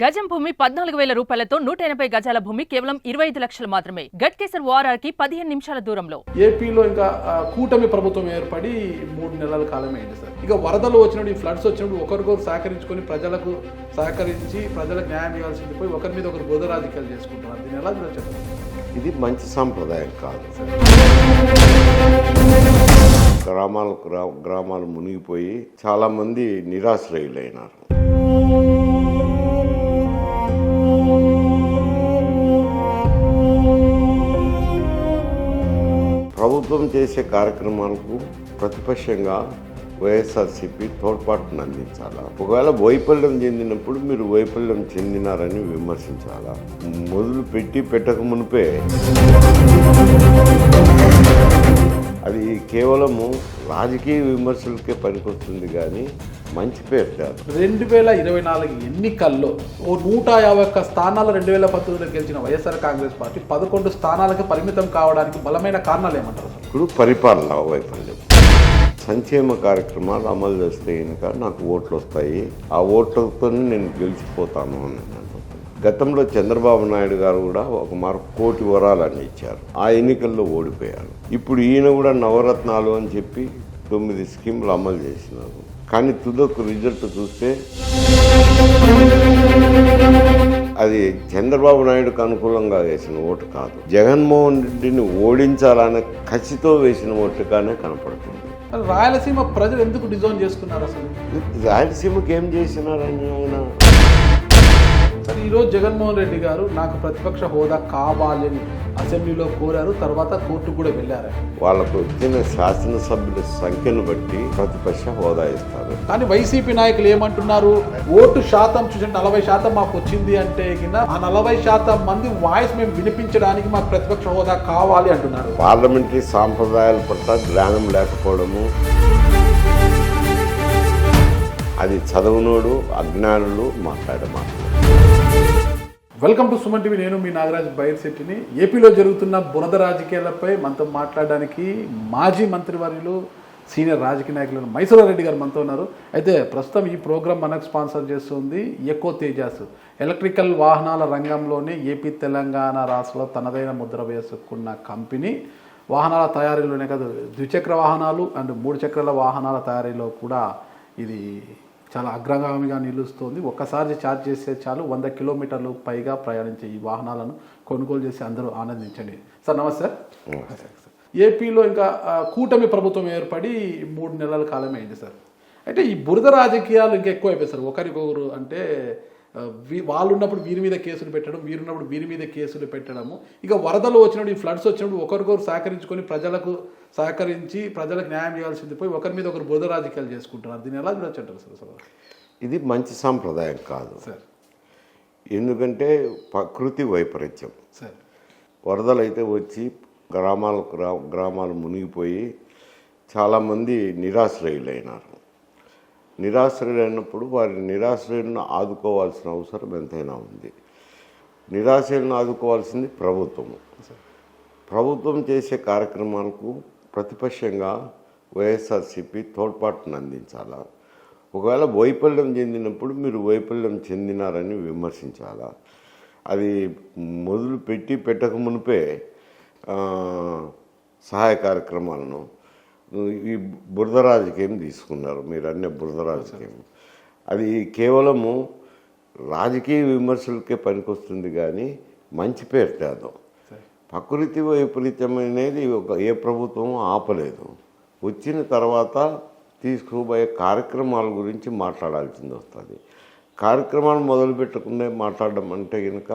గజం భూమి 14,000 రూపాయలతో 180 గజాల భూమి కేవలం 25 లక్షలు మాత్రమే. గట్కేసర్ ఓఆర్ఆర్కి 15 నిమిషాల దూరంలో. ఏపీలో ఇంకా కూటమి ప్రభుత్వం ఏర్పడి 3 నెలల కాలమే అయింది సార్. ఇక వరదలు వచ్చినప్పుడు, ఈ ఫ్లడ్స్ వచ్చినప్పుడు ఒకరికొకరు సహకరించుకొని ప్రజలకు సహకరించి ప్రజలకు న్యాయం చేయాల్సింది పోయి ఒకరి మీద ఒకరు బురద రాజకీయాలు చేసుకుంటున్నారు. దీన్ని ఎలా చూడొచ్చు? ఇది మంచి సాంప్రదాయం కాదు. గ్రామాలు మునిగిపోయి చాలా మంది నిరాశ్రయులైనారు. ప్రభుత్వం చేసే కార్యక్రమాలకు ప్రతిపక్షంగా వైఎస్ఆర్సీపీ తోడ్పాటును అందించాలా. ఒకవేళ వైఫల్యం చెందినప్పుడు మీరు వైఫల్యం చెందినారని విమర్శించాలా. మొదలు పెట్టక మునిపే అది కేవలము రాజకీయ విమర్శలకే పనికొస్తుంది కానీ మంచి పేరు కాదు. 2024 ఎన్నికల్లో 151 స్థానాలు 2019లో గెలిచిన వైఎస్ఆర్ కాంగ్రెస్ పార్టీ 11 స్థానాలకు పరిమితం కావడానికి బలమైన కారణాలు ఏమంటారు? ఇప్పుడు పరిపాలన వైఫల్యం. సంక్షేమ కార్యక్రమాలు అమలు చేస్తే కనుక నాకు ఓట్లు వస్తాయి, ఆ ఓట్లతో నేను గెలిచిపోతాను అని అనుకుంటున్నాను. గతంలో చంద్రబాబు నాయుడు గారు కూడా ఒక మారు 1 కోటి వరాలని ఇచ్చారు, ఆ ఎన్నికల్లో ఓడిపోయారు. ఇప్పుడు ఈయన కూడా నవరత్నాలు అని చెప్పి 9 స్కీములు అమలు చేసినారు. కానీ తుదకు రిజల్ట్ చూస్తే అది చంద్రబాబు నాయుడుకు అనుకూలంగా వేసిన ఓటు కాదు, జగన్మోహన్ రెడ్డిని ఓడించాలనే కసితో వేసిన ఓటుగానే కనపడుతుంది. రాయలసీమ ప్రజలు ఎందుకు డిజైన్ చేసుకున్నారు? అసలు రాయలసీమకి ఏం చేసినారని ఆయన సరే, ఈరోజు జగన్మోహన్ రెడ్డి గారు నాకు ప్రతిపక్ష హోదా కావాలి అని అసెంబ్లీలో కోరారు, తర్వాత కోర్టుకు కూడా వెళ్ళారు. వాళ్ళకు వచ్చిన శాసనసభ్యుల సంఖ్యను బట్టి ప్రతిపక్ష హోదా ఇస్తారు. కానీ వైసీపీ నాయకులు ఏమంటున్నారు? ఓటు శాతం చూసండి 40% మాకు వచ్చింది అంటే ఆ 40% మంది వాయిస్ మేము వినిపించడానికి మాకు ప్రతిపక్ష హోదా కావాలి అంటున్నారు. పార్లమెంటరీ సాంప్రదాయాల పట్ల జ్ఞానం లేకపోవడము, అది చదువునోడు అజ్ఞానులు మాట్లాడమా. Welcome to Suman TV. నేను మీ నాగరాజ్ బైర్శెట్టిని. ఏపీలో జరుగుతున్న బురద రాజకీయాలపై మనతో మాట్లాడడానికి మాజీ మంత్రివర్యులు సీనియర్ రాజకీయ నాయకులు మైసూర్ రెడ్డి గారు మనతో ఉన్నారు. అయితే ప్రస్తుతం ఈ ప్రోగ్రాం మనకు స్పాన్సర్ చేస్తుంది ఎకో తేజాస్. ఎలక్ట్రికల్ వాహనాల రంగంలోనే ఏపీ తెలంగాణ రాష్ట్రంలో తనదైన ముద్ర వేసుకున్న కంపెనీ. వాహనాల తయారీలోనే కాదు, ద్విచక్ర వాహనాలు అండ్ 3 చక్రాల వాహనాల తయారీలో కూడా ఇది చాలా అగ్రగామిగా నిలుస్తుంది. ఒక్కసారి ఛార్జ్ చేస్తే చాలు 100 కిలోమీటర్లు పైగా ప్రయాణించే ఈ వాహనాలను కొనుగోలు చేసి అందరూ ఆనందించండి. సార్ నమస్తే. ఏపీలో ఇంకా కూటమి ప్రభుత్వం ఏర్పడి 3 నెలల కాలమే అయింది సార్. అయితే ఈ బురద రాజకీయాలు ఇంకా ఎక్కువ అయిపోయి సార్. ఒకరికొకరు అంటే వాళ్ళు ఉన్నప్పుడు వీరి మీద కేసులు పెట్టడం, వీరున్నప్పుడు వీరి మీద కేసులు పెట్టడము. ఇక వరదలు వచ్చినప్పుడు, ఈ ఫ్లడ్స్ వచ్చినప్పుడు ఒకరికొకరు సహకరించుకొని ప్రజలకు సహకరించి ప్రజలకు న్యాయం చేయాల్సింది పోయి ఒకరి మీద ఒకరు బురద రాజకీయాలు చేసుకుంటున్నారు. దీన్ని ఎలా చూడొచ్చు అంటారు సార్? ఇది మంచి సాంప్రదాయం కాదు సార్. ఎందుకంటే ప్రకృతి వైపరీత్యం సార్. వరదలు అయితే వచ్చి గ్రామాలు మునిగిపోయి చాలామంది నిరాశ్రయులైనారు. నిరాశ్రయులైనప్పుడు వారి నిరాశ్రయులను ఆదుకోవాల్సిన అవసరం ఎంతైనా ఉంది. నిరాశ్రయులను ఆదుకోవాల్సింది ప్రభుత్వము. ప్రభుత్వం చేసే కార్యక్రమాలకు ప్రతిపక్షంగా వైఎస్ఆర్సీపీ తోడ్పాటును అందించాలా. ఒకవేళ వైఫల్యం చెందినప్పుడు మీరు వైఫల్యం చెందినారని విమర్శించాలా. అది మొదలు పెట్టక మునిపే సహాయ కార్యక్రమాలను ఈ బురద రాజకీయం తీసుకున్నారు. మీరు అన్నీ బురద రాజకీయం, అది కేవలము రాజకీయ విమర్శలకే పనికొస్తుంది కానీ మంచి పేరు కాదు. ప్రకృతి వైపరీత్యం అనేది ఏ ప్రభుత్వము ఆపలేదు. వచ్చిన తర్వాత తీసుకుపోయే కార్యక్రమాల గురించి మాట్లాడాల్సింది వస్తుంది. కార్యక్రమాలు మొదలుపెట్టకుండా మాట్లాడడం అంటే కనుక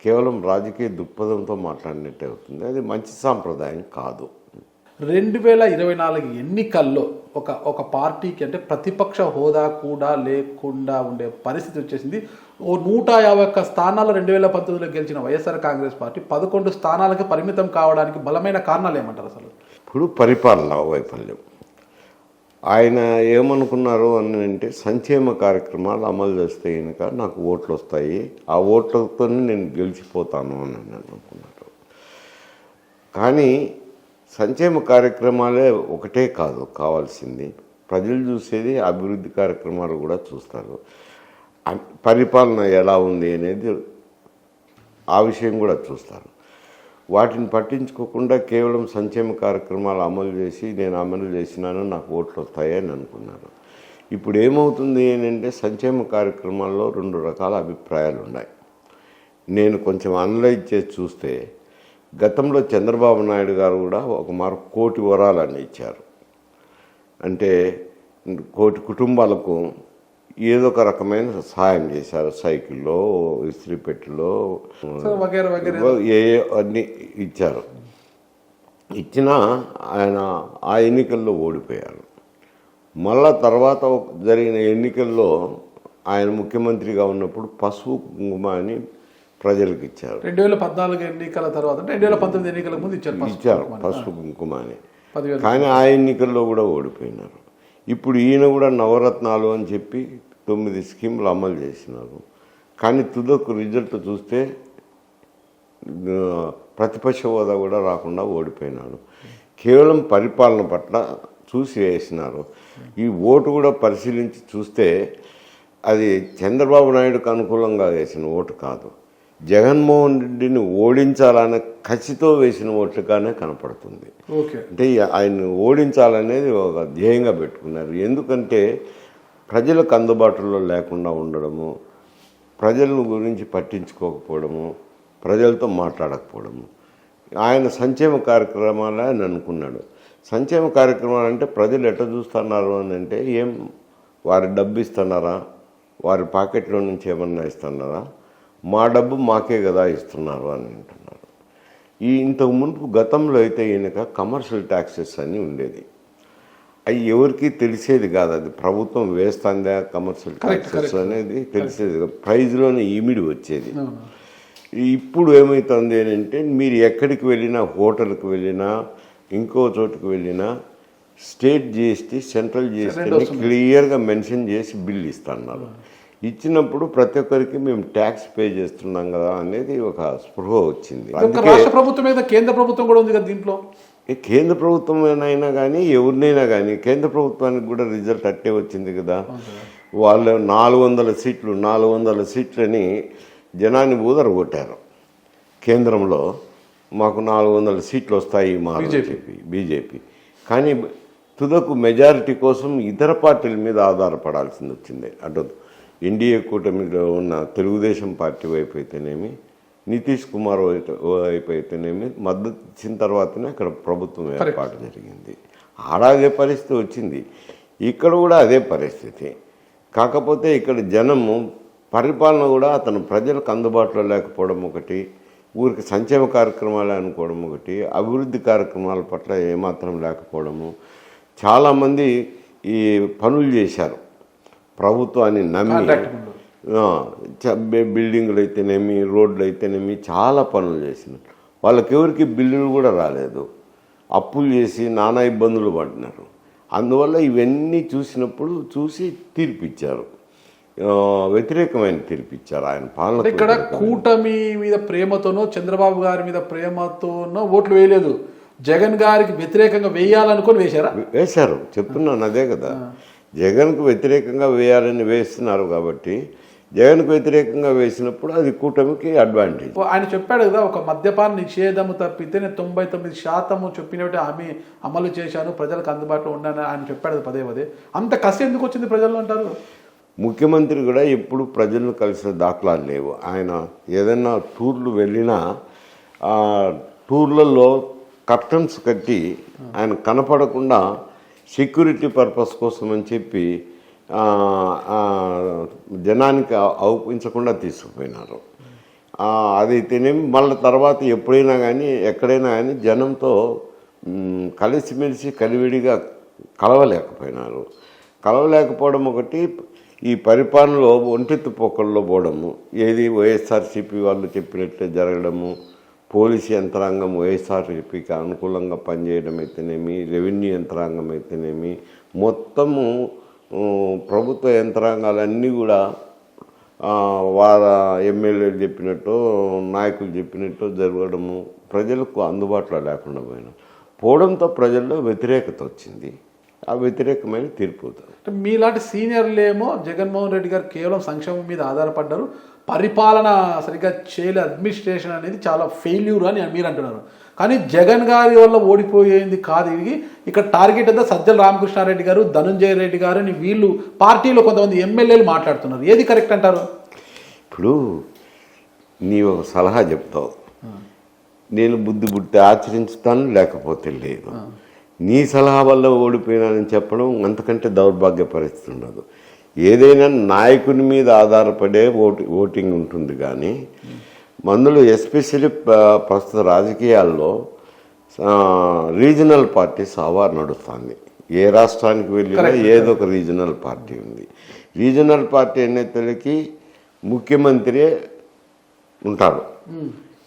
కేవలం రాజకీయ దృక్పథంతో మాట్లాడినట్టే అవుతుంది. అది మంచి సాంప్రదాయం కాదు. 2024 ఎన్నికల్లో ఒక పార్టీకి అంటే ప్రతిపక్ష హోదా కూడా లేకుండా ఉండే పరిస్థితి వచ్చేసింది. 151 స్థానాలు 2019లో గెలిచిన వైఎస్ఆర్ కాంగ్రెస్ పార్టీ 11 స్థానాలకు పరిమితం కావడానికి బలమైన కారణాలు ఏమంటారు అసలు? ఇప్పుడు పరిపాలన వైఫల్యం. ఆయన ఏమనుకున్నారు అని అంటే సంక్షేమ కార్యక్రమాలు అమలు చేస్తే కనుక నాకు ఓట్లు వస్తాయి, ఆ ఓట్లతో నేను గెలిచిపోతాను అని అనుకున్నారు. కానీ సంక్షేమ కార్యక్రమాలే ఒకటే కాదు కావాల్సింది, ప్రజలు చూసేది అభివృద్ధి కార్యక్రమాలు కూడా చూస్తారు. పరిపాలన ఎలా ఉంది అనేది ఆ విషయం కూడా చూస్తారు. వాటిని పట్టించుకోకుండా కేవలం సంక్షేమ కార్యక్రమాలు అమలు చేసి నేను అమలు చేసినాను నాకు ఓట్లు వస్తాయని అనుకున్నారు. ఇప్పుడు ఏమవుతుంది ఏంటంటే సంక్షేమ కార్యక్రమాల్లో 2 రకాల అభిప్రాయాలు ఉన్నాయి. నేను కొంచెం అనలైజ్ చేసి చూస్తే గతంలో చంద్రబాబు నాయుడు గారు కూడా ఒక మారు 1 కోటి వరాలని ఇచ్చారు. అంటే 1 కోటి కుటుంబాలకు ఏదో ఒక రకమైన సహాయం చేశారు. సైకిల్లో, ఇస్త్రీపెట్టెలో అన్నీ ఇచ్చారు. ఇచ్చినా ఆయన ఆ ఎన్నికల్లో ఓడిపోయారు. మళ్ళా తర్వాత జరిగిన ఎన్నికల్లో ఆయన ముఖ్యమంత్రిగా ఉన్నప్పుడు పసుపు కుంకుమ అని ప్రజలకు ఇచ్చారు. 2014 ఎన్నికల తర్వాత 2019 ఎన్నికల ముందు ఇచ్చారు పసుపు కుంకుమ అని. కానీ ఆ ఎన్నికల్లో కూడా ఓడిపోయినారు. ఇప్పుడు ఈయన కూడా నవరత్నాలు అని చెప్పి 9 స్కీములు అమలు చేసినారు. కానీ తుదకు రిజల్ట్ చూస్తే ప్రతిపక్ష హోదా కూడా రాకుండా ఓడిపోయినాడు. కేవలం పరిపాలన పట్ల చూసి వేసినారు. ఈ ఓటు కూడా పరిశీలించి చూస్తే అది చంద్రబాబు నాయుడుకు అనుకూలంగా వేసిన ఓటు కాదు, జగన్మోహన్ రెడ్డిని ఓడించాలనే కసితో వేసిన ఓట్లుగానే కనపడుతుంది. అంటే ఆయన్ని ఓడించాలనేది ఒక ధ్యేయంగా పెట్టుకున్నారు. ఎందుకంటే ప్రజలకు అందుబాటులో లేకుండా ఉండడము, ప్రజల గురించి పట్టించుకోకపోవడము, ప్రజలతో మాట్లాడకపోవడము. ఆయన సంక్షేమ కార్యక్రమాలే అని అనుకున్నాడు. సంక్షేమ కార్యక్రమాలు అంటే ప్రజలు ఎట్లా చూస్తున్నారు అని అంటే ఏం వారి డబ్బు ఇస్తున్నారా, వారి పాకెట్లో నుంచి ఏమన్నా ఇస్తున్నారా, మా డబ్బు మాకే కదా ఇస్తున్నారు అని అంటున్నారు. ఇంతకు మునుపు గతంలో అయితే ఈయనక కమర్షియల్ ట్యాక్సెస్ అని ఉండేది. అవి ఎవరికి తెలిసేది కాదు. అది ప్రభుత్వం వేస్తుందా కమర్షియల్ ట్యాక్సెస్ అనేది తెలిసేది కాదు. ప్రైజ్లోనే ఇమిడి వచ్చేది. ఇప్పుడు ఏమవుతుంది అని అంటే మీరు ఎక్కడికి వెళ్ళినా, హోటల్కి వెళ్ళినా, ఇంకో చోటుకు వెళ్ళినా స్టేట్ జిఎస్టీ, సెంట్రల్ జిఎస్టీని క్లియర్గా మెన్షన్ చేసి బిల్ ఇస్తున్నారు. ఇచ్చినప్పుడు ప్రతి ఒక్కరికి మేము ట్యాక్స్ పే చేస్తున్నాం కదా అనేది ఒక స్పృహ వచ్చింది. రాష్ట్ర ప్రభుత్వం మీద కేంద్ర ప్రభుత్వం కూడా ఉంది కదా దీంట్లో. కేంద్ర ప్రభుత్వం అయినా కానీ ఎవరినైనా కానీ కేంద్ర ప్రభుత్వానికి కూడా రిజల్ట్ అట్టే వచ్చింది కదా. వాళ్ళు 400 సీట్లని జనాన్ని ఊదరగొట్టారు. కేంద్రంలో మాకు 400 సీట్లు వస్తాయి మా బీజేపీ. కానీ తుదకు మెజారిటీ కోసం ఇతర పార్టీల మీద ఆధారపడాల్సింది వచ్చింది. అటు ఎన్డీఏ కూటమిలో ఉన్న తెలుగుదేశం పార్టీ వైపు అయితేనేమి, నితీష్ కుమార్ వైపు అయితేనేమి మద్దతు ఇచ్చిన తర్వాతనే అక్కడ ప్రభుత్వం ఏర్పాటు జరిగింది. ఆడ అదే పరిస్థితి వచ్చింది, ఇక్కడ కూడా అదే పరిస్థితి. కాకపోతే ఇక్కడ జనము పరిపాలన కూడా అతను ప్రజలకు అందుబాటులో లేకపోవడం ఒకటి, ఊరికి సంక్షేమ కార్యక్రమాలు అనుకోవడం ఒకటి, అభివృద్ధి కార్యక్రమాల పట్ల ఏమాత్రం లేకపోవడము. చాలామంది ఈ పనులు చేశారు ప్రభుత్వాన్ని నమ్మి. బిల్డింగ్లు అయితేనేమి, రోడ్లు అయితేనేమి చాలా పనులు చేసినారు. వాళ్ళకెవరికి బిల్లులు కూడా రాలేదు, అప్పులు చేసి నానా ఇబ్బందులు పడినారు. అందువల్ల ఇవన్నీ చూసి తీర్పిచ్చారు, వ్యతిరేకమైన తీర్పిచ్చారు ఆయన పాలన. ఇక్కడ కూటమి మీద ప్రేమతోనో, చంద్రబాబు గారి మీద ప్రేమతోనో ఓట్లు వేయలేదు, జగన్ గారికి వ్యతిరేకంగా వేయాలనుకొని వేశారు. చెప్తున్నాను అదే కదా, జగన్కు వ్యతిరేకంగా వేయాలని వేస్తున్నారు కాబట్టి జగన్కు వ్యతిరేకంగా వేసినప్పుడు అది కూటమికి అడ్వాంటేజ్. ఆయన చెప్పాడు కదా, ఒక మద్యపాన నిషేధము తప్పితే నేను 99% చెప్పినట్టు హామీ అమలు చేశాను, ప్రజలకు అందుబాటులో ఉన్నాను ఆయన చెప్పాడు పదే. అంత కసి ఎందుకు వచ్చింది ప్రజల్లో అంటారు? ముఖ్యమంత్రి కూడా ఎప్పుడు ప్రజలను కలిసిన దాఖలాలు లేవు. ఆయన ఏదైనా టూర్లు వెళ్ళినా టూర్లలో కర్టన్స్ కట్టి ఆయన కనపడకుండా సెక్యూరిటీ పర్పస్ కోసం అని చెప్పి జనానికి అవుపించకుండా తీసుకుపోయినారు. అదైతేనేమి మళ్ళీ తర్వాత ఎప్పుడైనా కానీ ఎక్కడైనా కానీ జనంతో కలిసిమెలిసి కలివిడిగా కలవలేకపోవడం ఒకటి. ఈ పరిపాలనలో ఒంటెత్తు పోకల్లో పోవడము, ఏది వైఎస్ఆర్సీపీ వాళ్ళు చెప్పినట్లే జరగడము, పోలీసు యంత్రాంగం వైఎస్ఆర్సీపీకి అనుకూలంగా పనిచేయడం అయితేనేమి, రెవెన్యూ యంత్రాంగం అయితేనేమి, మొత్తము ప్రభుత్వ యంత్రాంగాలన్నీ కూడా వారి ఎమ్మెల్యేలు చెప్పినట్టు, నాయకులు చెప్పినట్టు జరగడము, ప్రజలకు అందుబాటులో లేకుండా పోవడంతో ప్రజల్లో వ్యతిరేకత వచ్చింది. ఆ వ్యతిరేకమైన తీర్పు అవుతుంది. అంటే మీలాంటి సీనియర్లేమో జగన్మోహన్ రెడ్డి గారు కేవలం సంక్షేమం మీద ఆధారపడ్డారు, పరిపాలన సరిగ్గా చేయలేదు, అడ్మినిస్ట్రేషన్ అనేది చాలా ఫెయిల్యూర్ అని మీరు అంటున్నారు. కానీ జగన్ గారి వల్ల ఓడిపోయింది కాదు ఇది. ఇక్కడ టార్గెట్ అంతా సజ్జల రామకృష్ణారెడ్డి గారు, ధనుంజయ రెడ్డి గారు అని వీళ్ళు పార్టీలో కొంతమంది ఎమ్మెల్యేలు మాట్లాడుతున్నారు. ఏది కరెక్ట్ అంటారు? ఇప్పుడు నీ ఒక సలహా చెప్తావు, నేను బుద్ధి బుట్టి ఆచరించుతాను, లేకపోతే లేదు. నీ సలహా వల్ల ఓడిపోయినానని చెప్పడం అంతకంటే దౌర్భాగ్య పరిస్థితి ఉండదు. ఏదైనా నాయకుని మీద ఆధారపడే ఓటింగ్ ఉంటుంది. కానీ అందులో ఎస్పెషల్లీ ప్రస్తుత రాజకీయాల్లో రీజనల్ పార్టీస్ అవార్ నడుస్తుంది. ఏ రాష్ట్రానికి వెళ్ళినా ఏదో ఒక రీజనల్ పార్టీ ఉంది. రీజనల్ పార్టీ అనేతలకి ముఖ్యమంత్రి ఉంటాడు,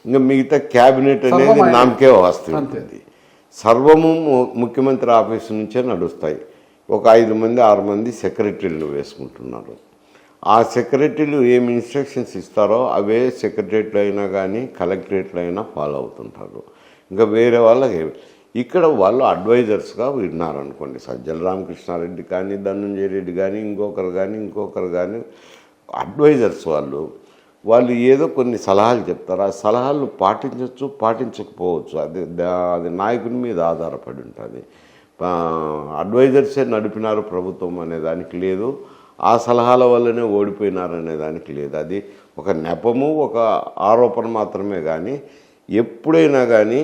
ఇంకా మిగతా క్యాబినెట్ అనేది నామకే వస్తుంది. సర్వము ముఖ్యమంత్రి ఆఫీసు నుంచే నడుస్తాయి. ఒక 5 మంది 6 మంది సెక్రటరీలు వేసుకుంటున్నారు. ఆ సెక్రటరీలు ఏమి ఇన్స్ట్రక్షన్స్ ఇస్తారో అవే సెక్రటరీలు అయినా కానీ కలెక్టరేట్లు అయినా ఫాలో అవుతుంటారు. ఇంకా వేరే వాళ్ళకి ఇక్కడ వాళ్ళు అడ్వైజర్స్గా విన్నారనుకోండి, సజ్జల రామకృష్ణారెడ్డి కానీ, ధనుంజయ రెడ్డి కానీ, ఇంకొకరు కానీ అడ్వైజర్స్ వాళ్ళు ఏదో కొన్ని సలహాలు చెప్తారు. ఆ సలహాలు పాటించవచ్చు, పాటించకపోవచ్చు. అది నాయకుని మీద ఆధారపడి ఉంటుంది. అడ్వైజర్సే నడిపినారు ప్రభుత్వం అనే దానికి లేదు, ఆ సలహాల వల్లనే ఓడిపోయినారు అనే దానికి లేదు. అది ఒక నెపము, ఒక ఆరోపణ మాత్రమే. కానీ ఎప్పుడైనా కానీ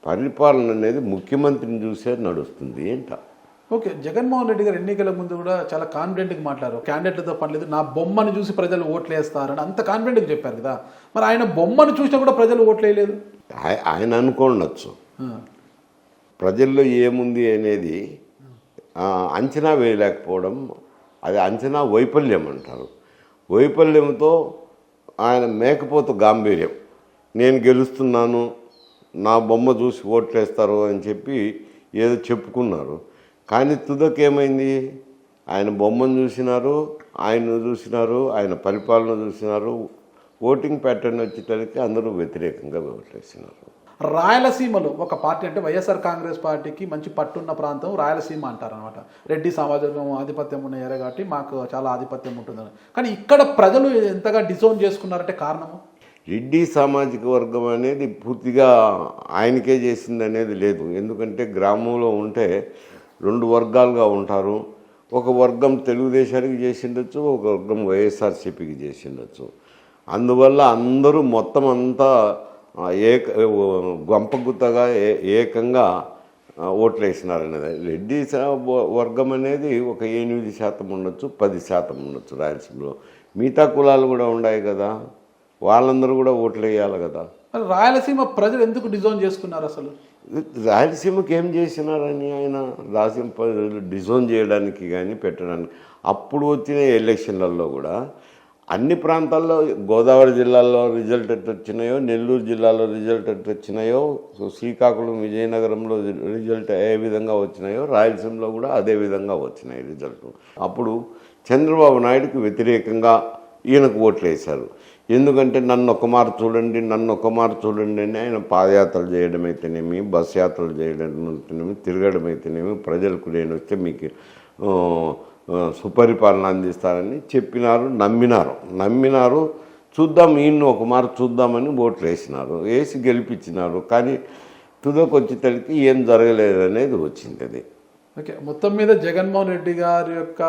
పరిపాలన అనేది ముఖ్యమంత్రిని చూసే నడుస్తుంది ఏంట. ఓకే, జగన్మోహన్ రెడ్డి గారు ఎన్నికల ముందు కూడా చాలా కాన్ఫిడెంట్గా మాట్లాడారు. క్యాండిడేట్లతో పని లేదు, నా బొమ్మను చూసి ప్రజలు ఓట్లు వేస్తారని అంత కాన్ఫిడెంట్గా చెప్పారు కదా. మరి ఆయన బొమ్మను చూసినా కూడా ప్రజలు ఓట్లు వేయలేదు. ఆయన అనుకోండొచ్చు, ప్రజల్లో ఏముంది అనేది అంచనా వేయలేకపోవడం, అది అంచనా వైఫల్యం అంటారు. వైఫల్యంతో ఆయన మేకపోతు గాంభీర్యం, నేను గెలుస్తున్నాను, నా బొమ్మ చూసి ఓట్లేస్తారు అని చెప్పి ఏదో చెప్పుకున్నారు. కానీ తుదకేమైంది? ఆయన బొమ్మను చూసినారు, ఆయన్ను చూసినారు, ఆయన పరిపాలన చూసినారు. ఓటింగ్ ప్యాటర్న్ వచ్చేసరికి అందరూ వ్యతిరేకంగా ఓట్లేసినారు. రాయలసీమలో ఒక పార్టీ అంటే వైఎస్ఆర్ కాంగ్రెస్ పార్టీకి మంచి పట్టున్న ప్రాంతం రాయలసీమ అంటారు అనమాట. రెడ్డి సమాజం ఆధిపత్యం ఉన్న ఏరియా కాబట్టి మాకు చాలా ఆధిపత్యం ఉంటుందని. కానీ ఇక్కడ ప్రజలు ఎంతగా డిసోన్ చేసుకున్నారంటే కారణము రెడ్డి సామాజిక వర్గం అనేది పూర్తిగా ఆయనకే చేసింది అనేది లేదు. ఎందుకంటే గ్రామంలో ఉంటే 2 వర్గాలుగా ఉంటారు. ఒక వర్గం తెలుగుదేశానికి చేసిండొచ్చు, ఒక వర్గం వైఎస్ఆర్సీపీకి చేసిండొచ్చు. అందువల్ల అందరూ మొత్తం అంతా గొంపగుత్తగా ఏకంగా ఓట్లు వేసినారనేది. రెడ్డి వర్గం అనేది ఒక 8% ఉండొచ్చు, 10% ఉండొచ్చు రాయలసీమలో. మిగతా కులాలు కూడా ఉన్నాయి కదా, వాళ్ళందరూ కూడా ఓట్లు వేయాలి కదా. రాయలసీమ ప్రజలు ఎందుకు డిజోన్ చేసుకున్నారు? అసలు రాయలసీమకి ఏం చేసినారని ఆయన రాయలసీమ ప్రజలు డిజోన్ చేయడానికి కానీ పెట్టడానికి. అప్పుడు వచ్చిన ఎలక్షన్లలో కూడా అన్ని ప్రాంతాల్లో, గోదావరి జిల్లాలో రిజల్ట్ ఎట్టు వచ్చినాయో, నెల్లూరు జిల్లాలో రిజల్ట్ ఎట్టు వచ్చినాయో, శ్రీకాకుళం విజయనగరంలో రిజల్ట్ ఏ విధంగా వచ్చినాయో, రాయలసీమలో కూడా అదే విధంగా వచ్చినాయి రిజల్ట్. అప్పుడు చంద్రబాబు నాయుడుకి వ్యతిరేకంగా ఈయనకు ఓట్లు వేశారు. ఎందుకంటే నన్ను ఒక మారు చూడండి అని ఆయన పాదయాత్రలు చేయడం అయితేనేమి, బస్ యాత్రలు చేయడం అయితేనేమి, తిరగడం అయితేనేమి, ప్రజలకు నేను వస్తే మీకు సుపరిపాలన అందిస్తారని చెప్పినారు, నమ్మినారు. చూద్దాం, ఈయన్ని ఒక మారు చూద్దామని ఓట్లు వేసి గెలిపించినారు. కానీ తుదకొచ్చేసరికి ఏం జరగలేదనేది వచ్చింది. అది ఓకే, మొత్తం మీద జగన్మోహన్ రెడ్డి గారి యొక్క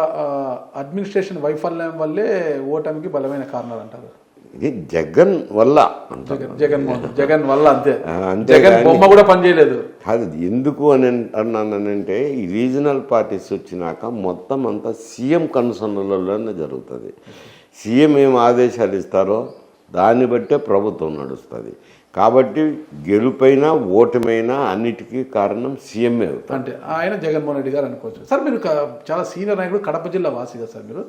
అడ్మినిస్ట్రేషన్ వైఫల్యం వల్లే ఓటమికి బలమైన కారణాలు అంటారు. ఇది జగన్ వల్ల, జగన్ వల్ల అంతే. జగన్ బొమ్మ కూడా పనిచేయలేదు. కాదు, ఎందుకు అని అన్నానంటే ఈ రీజనల్ పార్టీస్ వచ్చినాక మొత్తం అంతా సీఎం కన్సర్న్లలోనే జరుగుతుంది. సీఎం ఏం ఆదేశాలు ఇస్తారో దాన్ని బట్టే ప్రభుత్వం నడుస్తుంది. కాబట్టి గెలుపైనా ఓటమైనా అన్నిటికీ కారణం సీఎంఏ అవుతుంది. అంటే ఆయన జగన్మోహన్ రెడ్డి గారు అనుకోవచ్చు. సార్, మీరు చాలా సీనియర్ నాయకుడు, కడప జిల్లా వాసిగా సార్. మీరు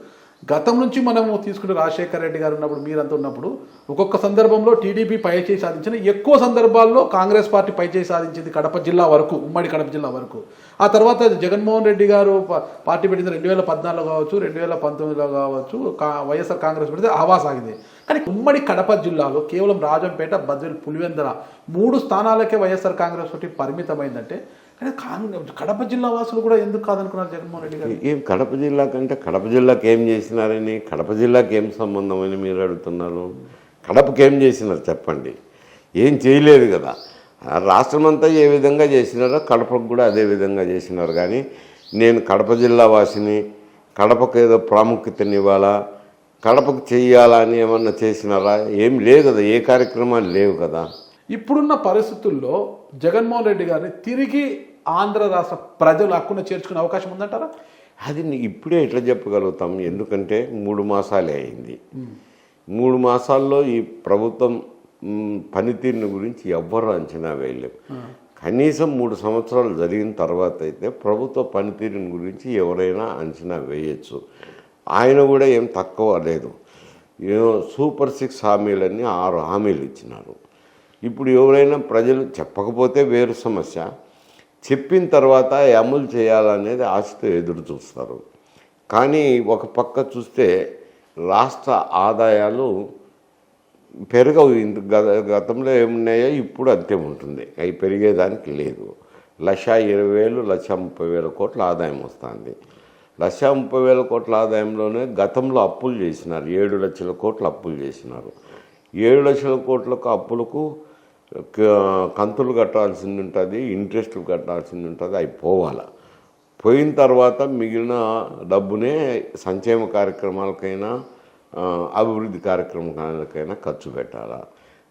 గతం నుంచి మనము తీసుకుంటే రాజశేఖర రెడ్డి గారు ఉన్నప్పుడు, మీరంతా ఉన్నప్పుడు ఒక్కొక్క సందర్భంలో టీడీపీ పైచేయి సాధించిన, ఎక్కువ సందర్భాల్లో కాంగ్రెస్ పార్టీ పైచేయి సాధించింది కడప జిల్లా వరకు, ఉమ్మడి కడప జిల్లా వరకు. ఆ తర్వాత జగన్మోహన్ రెడ్డి గారు పార్టీ పెట్టింది 2014 కావచ్చు, 2019 కావచ్చు, వైఎస్ఆర్ కాంగ్రెస్ పెడితే హవా సాగింది. కానీ ఉమ్మడి కడప జిల్లాలో కేవలం రాజంపేట, బద్వేలు, పులివెందుల 3 స్థానాలకే వైఎస్ఆర్ కాంగ్రెస్ పార్టీ పరిమితమైందంటే కానీ కడప జిల్లా వాసులు కూడా ఎందుకు కాదనుకున్నారు జగన్మోహన్ రెడ్డి గారు? ఏం కడప జిల్లా కంటే కడప జిల్లాకి ఏం చేసినారని, కడప జిల్లాకి ఏం సంబంధం అని మీరు అడుగుతున్నారు? కడపకి ఏం చేసినారు చెప్పండి? ఏం చేయలేదు కదా. రాష్ట్రం అంతా ఏ విధంగా చేసినారో కడపకు కూడా అదే విధంగా చేసినారు. కానీ నేను కడప జిల్లా వాసిని, కడపకు ఏదో ప్రాముఖ్యతనివ్వాలా, కడపకు చెయ్యాలా అని ఏమన్నా చేసినారా? ఏం లేదు కదా, ఏ కార్యక్రమాలు లేవు కదా. ఇప్పుడున్న పరిస్థితుల్లో జగన్మోహన్ రెడ్డి గారిని తిరిగి ఆంధ్ర రాష్ట్ర ప్రజలు హక్కున చేర్చుకునే అవకాశం ఉందంటారా? అది ఇప్పుడే ఎట్లా చెప్పగలుగుతాం? ఎందుకంటే 3 మాసాలే అయింది. 3 మాసాల్లో ఈ ప్రభుత్వం పనితీరుని గురించి ఎవ్వరు అంచనా వేయలేము. కనీసం 3 సంవత్సరాలు జరిగిన తర్వాత అయితే ప్రభుత్వ పనితీరుని గురించి ఎవరైనా అంచనా వేయచ్చు. ఆయన కూడా ఏం తక్కువ లేదు. సూపర్ 6 హామీలన్నీ 6 హామీలు ఇచ్చినారు. ఇప్పుడు ఎవరైనా ప్రజలు చెప్పకపోతే వేరు సమస్య, చెప్పిన తర్వాత అమలు చేయాలనేది ఆశతో ఎదురు చూస్తారు. కానీ ఒక పక్క చూస్తే రాష్ట్ర ఆదాయాలు పెరగవు. గతంలో ఏమున్నాయో ఇప్పుడు అంతే ఉంటుంది, అవి పెరిగేదానికి లేదు. 1,20,000 1,30,000 కోట్ల ఆదాయం వస్తుంది. 1,30,000 కోట్ల ఆదాయంలోనే గతంలో అప్పులు చేసినారు, 7 లక్షల కోట్ల అప్పులు చేసినారు. 7 లక్షల కోట్లకు అప్పులకు కంతులు కట్టాల్సింది ఉంటుంది, ఇంట్రెస్ట్లు కట్టాల్సింది ఉంటుంది. అవి పోవాలి. పోయిన తర్వాత మిగిలిన డబ్బునే సంక్షేమ కార్యక్రమాలకైనా అభివృద్ధి కార్యక్రమాలకైనా ఖర్చు పెట్టాలా.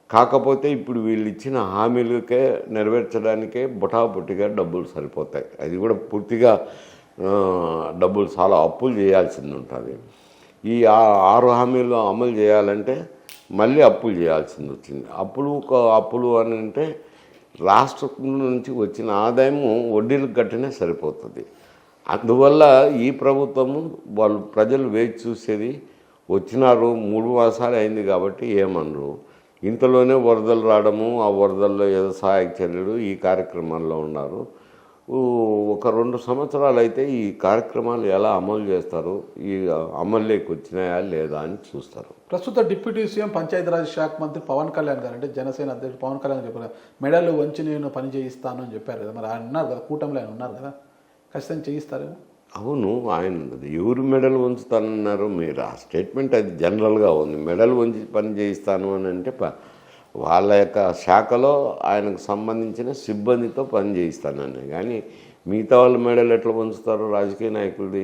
కాకపోతే ఇప్పుడు వీళ్ళు ఇచ్చిన హామీలకే నెరవేర్చడానికే బొటాబొట్టిగా డబ్బులు సరిపోతాయి. అది కూడా పూర్తిగా డబ్బులు చాలా అప్పులు చేయాల్సింది ఉంటుంది. ఈ 6 హామీలు అమలు చేయాలంటే మళ్ళీ అప్పులు చేయాల్సింది వచ్చింది. అప్పులు అని అంటే రాష్ట్రం నుంచి వచ్చిన ఆదాయము వడ్డీలకు కట్టినే సరిపోతుంది. అందువల్ల ఈ ప్రభుత్వము వాళ్ళు ప్రజలు వేచి చూసేది, వచ్చినారు 3 మాసాలు అయింది కాబట్టి ఏమనరు. ఇంతలోనే వరదలు రావడము, ఆ వరదల్లో ఏదో సహాయక చర్యలు ఈ కార్యక్రమాల్లో ఉన్నారు. ఒక 2 సంవత్సరాలు అయితే ఈ కార్యక్రమాలు ఎలా అమలు చేస్తారు, ఈ అమల్లోకి వచ్చినాయా లేదా అని చూస్తారు. ప్రస్తుత డిప్యూటీ సీఎం పంచాయతీరాజ్ శాఖ మంత్రి పవన్ కళ్యాణ్ గారు, అంటే జనసేన అధ్యక్షుడు పవన్ కళ్యాణ్ చెప్పారు, మెడలు వంచి నేను పని చేయిస్తాను అని చెప్పారు కదా. మరి ఆయన ఉన్నారు కదా, కూటమిలో ఆయన ఉన్నారు కదా, ఖచ్చితంగా చేయిస్తారేమో. అవును, ఆయన ఎవరు మెడల్ వంచుతానన్నారు? మీరు ఆ స్టేట్మెంట్ అది జనరల్గా ఉంది. మెడల్ వంచి పని చేయిస్తాను అని అంటే వాళ్ళ యొక్క శాఖలో ఆయనకు సంబంధించిన సిబ్బందితో పని చేయిస్తానని. కానీ మిగతా వాళ్ళ మెడల్ ఎట్లా వంచుతారు? రాజకీయ నాయకులది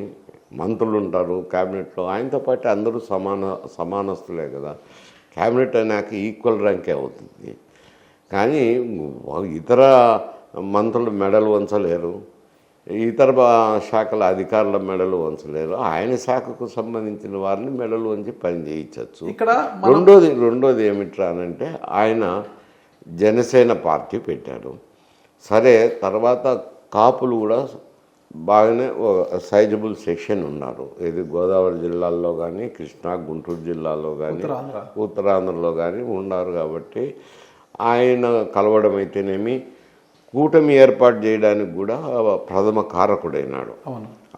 మంత్రులు ఉంటారు క్యాబినెట్లో, ఆయనతో పాటు అందరూ సమానస్తులే కదా. క్యాబినెట్ అయినాక ఈక్వల్ ర్యాంకే అవుతుంది. కానీ ఇతర మంత్రులు మెడల్ వంచలేరు, ఇతర శాఖల అధికారుల మెడలు వంచలేరు. ఆయన శాఖకు సంబంధించిన వారిని మెడలు వంచి పని చేయించవచ్చు. ఇక్కడ రెండోది ఏమిట్రా అనంటే, ఆయన జనసేన పార్టీ పెట్టాడు. సరే, తర్వాత కాపులు కూడా బాగానే సైజబుల్ సెక్షన్ ఉన్నారు. ఇది గోదావరి జిల్లాల్లో కానీ, కృష్ణా గుంటూరు జిల్లాలో కానీ, ఉత్తరాంధ్రలో కానీ ఉన్నారు. కాబట్టి ఆయన కలవడం అయితేనేమి, కూటమి ఏర్పాటు చేయడానికి కూడా ప్రథమ కారకుడైనాడు.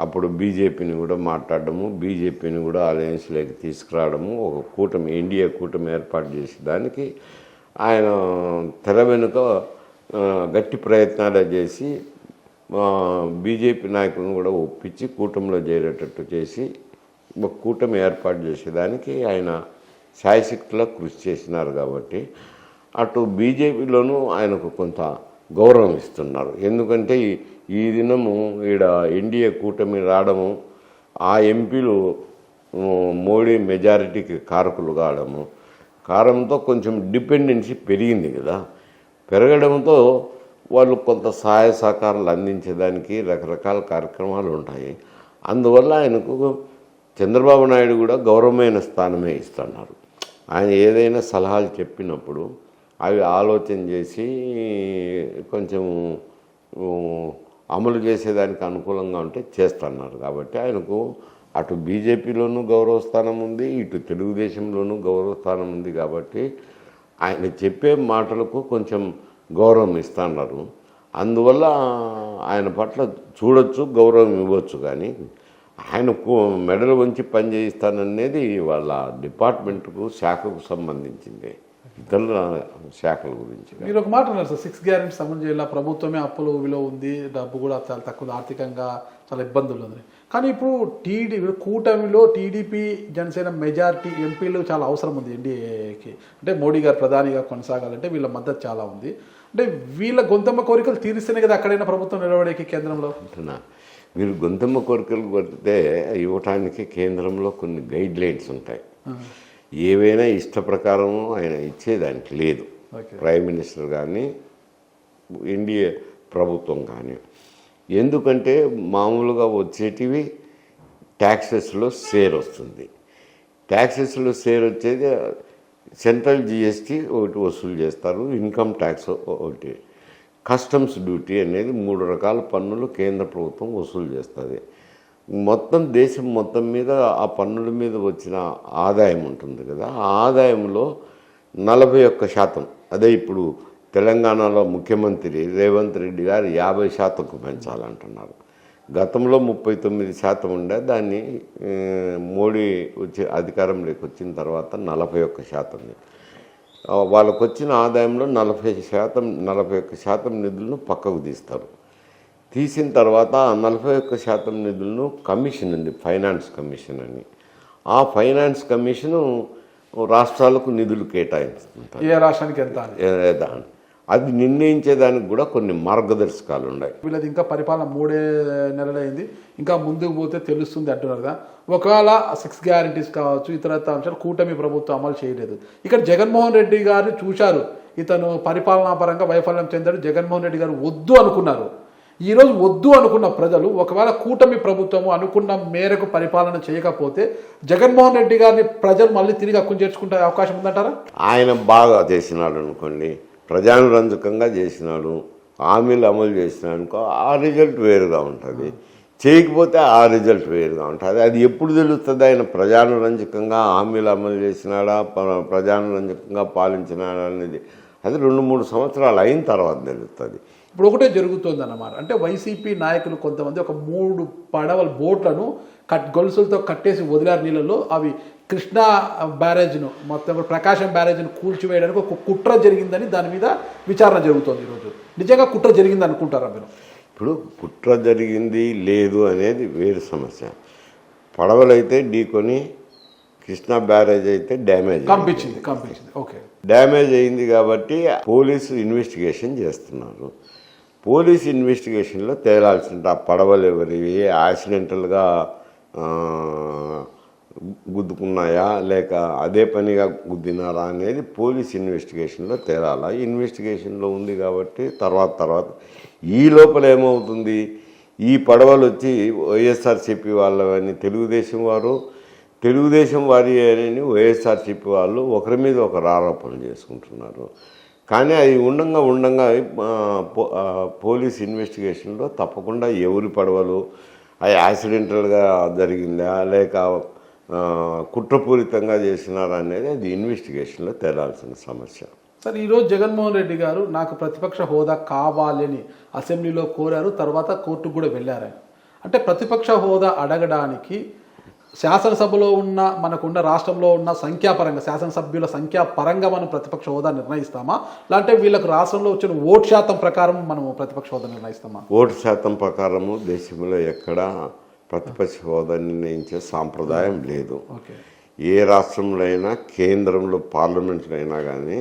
అప్పుడు బీజేపీని కూడా మాట్లాడడము, బీజేపీని కూడా అలయన్స్లోకి తీసుకురావడము, ఒక కూటమి ఎన్డీఏ కూటమి ఏర్పాటు చేసేదానికి ఆయన తెర వెనుక గట్టి ప్రయత్నాలు చేసి బీజేపీ నాయకులను కూడా ఒప్పించి కూటమిలో చేరేటట్టు చేసి ఒక కూటమి ఏర్పాటు చేసేదానికి ఆయన శాయశక్తిలో కృషి చేసినారు. కాబట్టి అటు బీజేపీలోనూ ఆయనకు కొంత గౌరవం ఇస్తున్నారు. ఎందుకంటే ఈ దినము ఈడ ఎన్డీఏ కూటమి రావడము, ఆ ఎంపీలు మోడీ మెజారిటీకి కారకులు కావడంతో కొంచెం డిపెండెన్సీ పెరిగింది కదా. పెరగడంతో వాళ్ళు కొంత సహాయ సహకారాలు అందించేదానికి రకరకాల కార్యక్రమాలు ఉంటాయి. అందువల్ల ఆయనకు చంద్రబాబు నాయుడు కూడా గౌరవమైన స్థానమే ఇస్తున్నారు. ఆయన ఏదైనా సలహాలు చెప్పినప్పుడు అవి ఆలోచన చేసి కొంచెం అమలు చేసేదానికి అనుకూలంగా ఉంటే చేస్తున్నారు. కాబట్టి ఆయనకు అటు బీజేపీలోనూ గౌరవ స్థానం ఉంది, ఇటు తెలుగుదేశంలోనూ గౌరవ స్థానం ఉంది. కాబట్టి ఆయన చెప్పే మాటలకు కొంచెం గౌరవం ఇస్తున్నారు. అందువల్ల ఆయన పట్ల చూడొచ్చు, గౌరవం ఇవ్వచ్చు. కానీ ఆయన మెడలు వంచి పని చేయిస్తాననేది వాళ్ళ డిపార్ట్మెంట్కు శాఖకు సంబంధించింది, ఇతరుల శాఖల గురించి. మీరు ఒక మాట అన్నారు సార్, 6 గ్యారెంటీస్ అమలు చేయాల, ప్రభుత్వమే అప్పుల విలువ ఉంది, డబ్బు కూడా చాలా తక్కువ, ఆర్థికంగా చాలా ఇబ్బందులు ఉంది. కానీ ఇప్పుడు కూటమిలో టీడీపీ జనసేన మెజారిటీ ఎంపీలు చాలా అవసరం ఉంది ఎన్డీఏకి. అంటే మోడీ గారు ప్రధానిగా కొనసాగాలంటే వీళ్ళ మద్దతు చాలా ఉంది. అంటే వీళ్ళ గొంతమ్మ కోరికలు తీరిస్తేనే కదా అక్కడైనా ప్రభుత్వం నిలబడేకి కేంద్రంలో. అంటున్నా, మీరు గొంతమ్మ కోరికలు కొడితే ఇవ్వటానికి కేంద్రంలో కొన్ని గైడ్ లైన్స్ ఉంటాయి. ఏవైనా ఇష్ట ప్రకారం ఆయన ఇచ్చేదానికి లేదు. ప్రైమ్ మినిస్టర్ కానీ ఎన్డీఏ ప్రభుత్వం కానీ. ఎందుకంటే మామూలుగా వచ్చేటివి ట్యాక్సెస్లో షేర్ వస్తుంది. ట్యాక్సెస్లో షేర్ వచ్చేది సెంట్రల్ జిఎస్టీ ఒకటి వసూలు చేస్తారు, ఇన్కమ్ ట్యాక్స్ ఒకటి, కస్టమ్స్ డ్యూటీ అనేది 3 రకాల పన్నులు కేంద్ర ప్రభుత్వం వసూలు చేస్తుంది. మొత్తం దేశం మొత్తం మీద ఆ పన్నుల మీద వచ్చిన ఆదాయం ఉంటుంది కదా, ఆ ఆదాయంలో 41%, అదే ఇప్పుడు తెలంగాణలో ముఖ్యమంత్రి రేవంత్ రెడ్డి గారు 50%కు పెంచాలంటున్నారు. గతంలో 39% ఉండే, దాన్ని మోడీ అధికారంలోకి వచ్చిన తర్వాత 41%. వాళ్ళకు వచ్చిన ఆదాయంలో 41% నిధులను పక్కకు తీస్తారు. తీసిన తర్వాత 41% నిధులను కమిషన్ ఉంది, ఫైనాన్స్ కమిషన్ అని. ఆ ఫైనాన్స్ కమిషను రాష్ట్రాలకు నిధులు కేటాయిస్తుంటారు. ఏ రాష్ట్రానికి ఎంత అది నిర్ణయించేదానికి కూడా కొన్ని మార్గదర్శకాలు ఉన్నాయి. వీళ్ళది ఇంకా పరిపాలన 3 నెలలైంది, ఇంకా ముందుకు పోతే తెలుస్తుంది అంటున్నారు కదా. ఒకవేళ 6 గ్యారెంటీస్ కావచ్చు, ఇతర అంశాలు కూటమి ప్రభుత్వం అమలు చేయలేదు. ఇక్కడ జగన్మోహన్ రెడ్డి గారిని చూశారు, ఇతను పరిపాలనా పరంగా వైఫల్యం చెందాడు, జగన్మోహన్ రెడ్డి గారు వద్దు అనుకున్నారు. ఈరోజు వద్దు అనుకున్న ప్రజలు ఒకవేళ కూటమి ప్రభుత్వము అనుకున్న మేరకు పరిపాలన చేయకపోతే జగన్మోహన్ రెడ్డి గారిని ప్రజలు మళ్ళీ తిరిగి హక్కును చేర్చుకుంటే అవకాశం ఉందంటారా? ఆయన బాగా చేసినాడు అనుకోండి, ప్రజానురంజకంగా చేసినాడు, హామీలు అమలు చేసినాడు అనుకో, ఆ రిజల్ట్ వేరుగా ఉంటుంది. చేయకపోతే ఆ రిజల్ట్ వేరుగా ఉంటుంది. అది ఎప్పుడు తెలుస్తుంది ఆయన ప్రజానురంజకంగా హామీలు అమలు చేసినాడా, ప్రజానురంజకంగా పాలించినాడా అనేది? అది 2-3 సంవత్సరాలు అయిన తర్వాత తెలుస్తుంది. ఇప్పుడు ఒకటే జరుగుతుంది అన్నమాట. అంటే వైసీపీ నాయకులు కొంతమంది ఒక 3 పడవల బోట్లను గొలుసులతో కట్టేసి వదిలారు నీళ్ళలో. అవి కృష్ణా బ్యారేజ్ను, మొత్తం ప్రకాశం బ్యారేజ్ను కూల్చివేయడానికి ఒక కుట్ర జరిగిందని దాని మీద విచారణ జరుగుతుంది ఈరోజు. నిజంగా కుట్ర జరిగింది అనుకుంటారా మీరు? ఇప్పుడు కుట్ర జరిగింది లేదు అనేది వేరు సమస్య. పడవలైతే ఢీకొని, కృష్ణా బ్యారేజ్ అయితే డ్యామేజ్ కంపించింది. ఓకే, డ్యామేజ్ అయింది కాబట్టి పోలీసు ఇన్వెస్టిగేషన్ చేస్తున్నారు. పోలీస్ ఇన్వెస్టిగేషన్లో తేలాల్సింది ఆ పడవలు ఎవరివి, యాక్సిడెంటల్గా గుద్దుకున్నాయా లేక అదే పనిగా గుద్దినారా అనేది పోలీస్ ఇన్వెస్టిగేషన్లో తేలాలా. ఇన్వెస్టిగేషన్లో ఉంది కాబట్టి తర్వాత ఈ లోపల ఏమవుతుంది, ఈ పడవలు వచ్చి వైఎస్ఆర్సీపీ వాళ్ళని తెలుగుదేశం వారి అని వైఎస్ఆర్సీపీ వాళ్ళు ఒకరి మీద ఒకరు ఆరోపణలు చేసుకుంటున్నారు. కానీ అది ఉండంగా పోలీస్ ఇన్వెస్టిగేషన్లో తప్పకుండా ఎవరి పడవలు అవి యాక్సిడెంటల్గా జరిగిందా లేక కుట్రపూరితంగా చేసినారా అనేది అది ఇన్వెస్టిగేషన్లో తేలాల్సిన సమస్య. సార్, ఈరోజు జగన్మోహన్ రెడ్డి గారు నాకు ప్రతిపక్ష హోదా కావాలని అసెంబ్లీలో కోరారు, తర్వాత కోర్టుకు కూడా వెళ్ళారు. అంటే ప్రతిపక్ష హోదా అడగడానికి శాసనసభలో మనకున్న రాష్ట్రంలో ఉన్న సంఖ్యాపరంగా, శాసనసభ్యుల సంఖ్యాపరంగా మనం ప్రతిపక్ష హోదా నిర్ణయిస్తామా, లేదంటే వీళ్ళకు రాష్ట్రంలో వచ్చిన ఓటు శాతం ప్రకారం మనం ప్రతిపక్ష హోదా నిర్ణయిస్తామా? ఓటు శాతం ప్రకారము దేశంలో ఎక్కడా ప్రతిపక్ష హోదా నిర్ణయించే సాంప్రదాయం లేదు. ఏ రాష్ట్రంలో అయినా, కేంద్రంలో పార్లమెంట్లో అయినా కానీ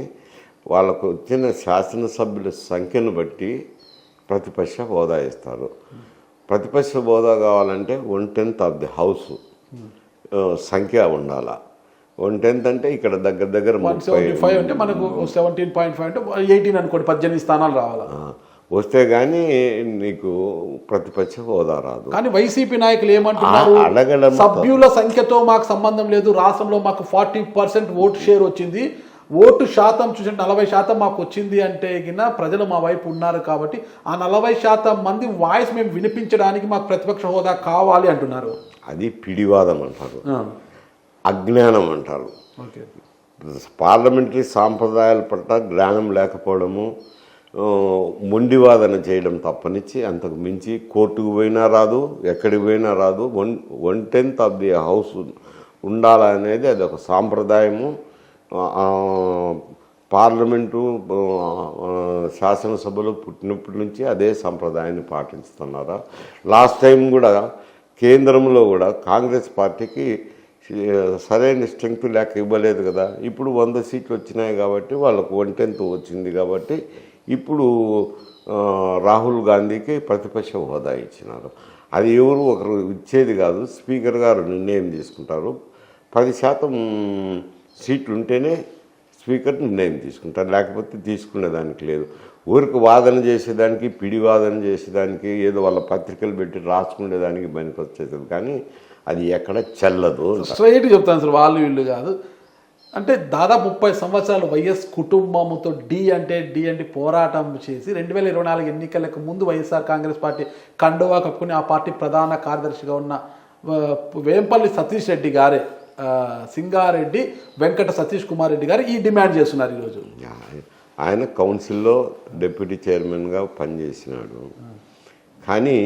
వాళ్ళకు వచ్చిన శాసనసభ్యుల సంఖ్యను బట్టి ప్రతిపక్ష హోదా ఇస్తారు. ప్రతిపక్ష హోదా కావాలంటే 1/10 ఆఫ్ ది హౌస్ సంఖ్య ఉండాలా. 1/10 అంటే ఇక్కడ దగ్గర 175 అంటే మనకు 17.5 అంటే 18 అనుకోండి, 18 స్థానాలు రావాలా. వస్తే కానీ నీకు ప్రతిపక్ష హోదా రాదు. కానీ వైసీపీ నాయకులు ఏమంటున్నారు, సభ్యుల సంఖ్యతో మాకు సంబంధం లేదు, రాష్ట్రంలో మాకు 40% ఓటు షేర్ వచ్చింది, ఓటు శాతం చూసి 40% మాకు వచ్చింది అంటే గిన ప్రజలు మా వైపు ఉన్నారు కాబట్టి ఆ 40% మంది వాయిస్ మేము వినిపించడానికి మాకు ప్రతిపక్ష హోదా కావాలి అంటున్నారు. అది పిడివాదం అంటారు, అజ్ఞానం అంటారు. పార్లమెంటరీ సాంప్రదాయాల పట్ల జ్ఞానం లేకపోవడము, మొండివాదన చేయడం తప్పనిచ్చి అంతకు మించి కోర్టుకు పోయినా రాదు, ఎక్కడికి పోయినా రాదు. 1/10 ఆఫ్ ది హౌస్ ఉండాలనేది అది ఒక సాంప్రదాయము. పార్లమెంటు శాసనసభలో పుట్టినప్పటి నుంచి అదే సంప్రదాయాన్ని పాటిస్తున్నారు. లాస్ట్ టైం కూడా కేంద్రంలో కూడా కాంగ్రెస్ పార్టీకి సరైన స్ట్రెంగ్త్ లేక ఇవ్వలేదు కదా. ఇప్పుడు 100 సీట్లు వచ్చినాయి కాబట్టి వాళ్ళకు 1/10 వచ్చింది కాబట్టి ఇప్పుడు రాహుల్ గాంధీకి ప్రతిపక్ష హోదా ఇచ్చినారు. అది ఎవరు ఒకరు ఇచ్చేది కాదు, స్పీకర్ గారు నిర్ణయం తీసుకుంటారు. 10% సీట్లు ఉంటేనే స్పీకర్ నిర్ణయం తీసుకుంటారు, లేకపోతే తీసుకునేదానికి లేదు. ఊరికి వాదన చేసేదానికి, పిడివాదన చేసేదానికి, ఏదో వాళ్ళ పత్రికలు పెట్టి రాసుకునేదానికి పనికి వచ్చేది, కానీ అది ఎక్కడ చెల్లదు. స్ట్రైట్ చెప్తాను సార్, వాళ్ళు వీళ్ళు కాదు. అంటే దాదాపు 30 సంవత్సరాలు వైఎస్ కుటుంబంతో డి అంటే పోరాటం చేసి 2024 ఎన్నికలకు ముందు వైఎస్ఆర్ కాంగ్రెస్ పార్టీ కండువా కప్పుకుని ఆ పార్టీ ప్రధాన కార్యదర్శిగా ఉన్న వేంపల్లి సతీష్ రెడ్డి గారే సింగారెడ్డి వెంకట సతీష్ కుమార్ రెడ్డి గారు ఈ డిమాండ్ చేస్తున్నారు ఈరోజు. ఆయన కౌన్సిల్లో డిప్యూటీ చైర్మన్గా పనిచేసినాడు, కానీ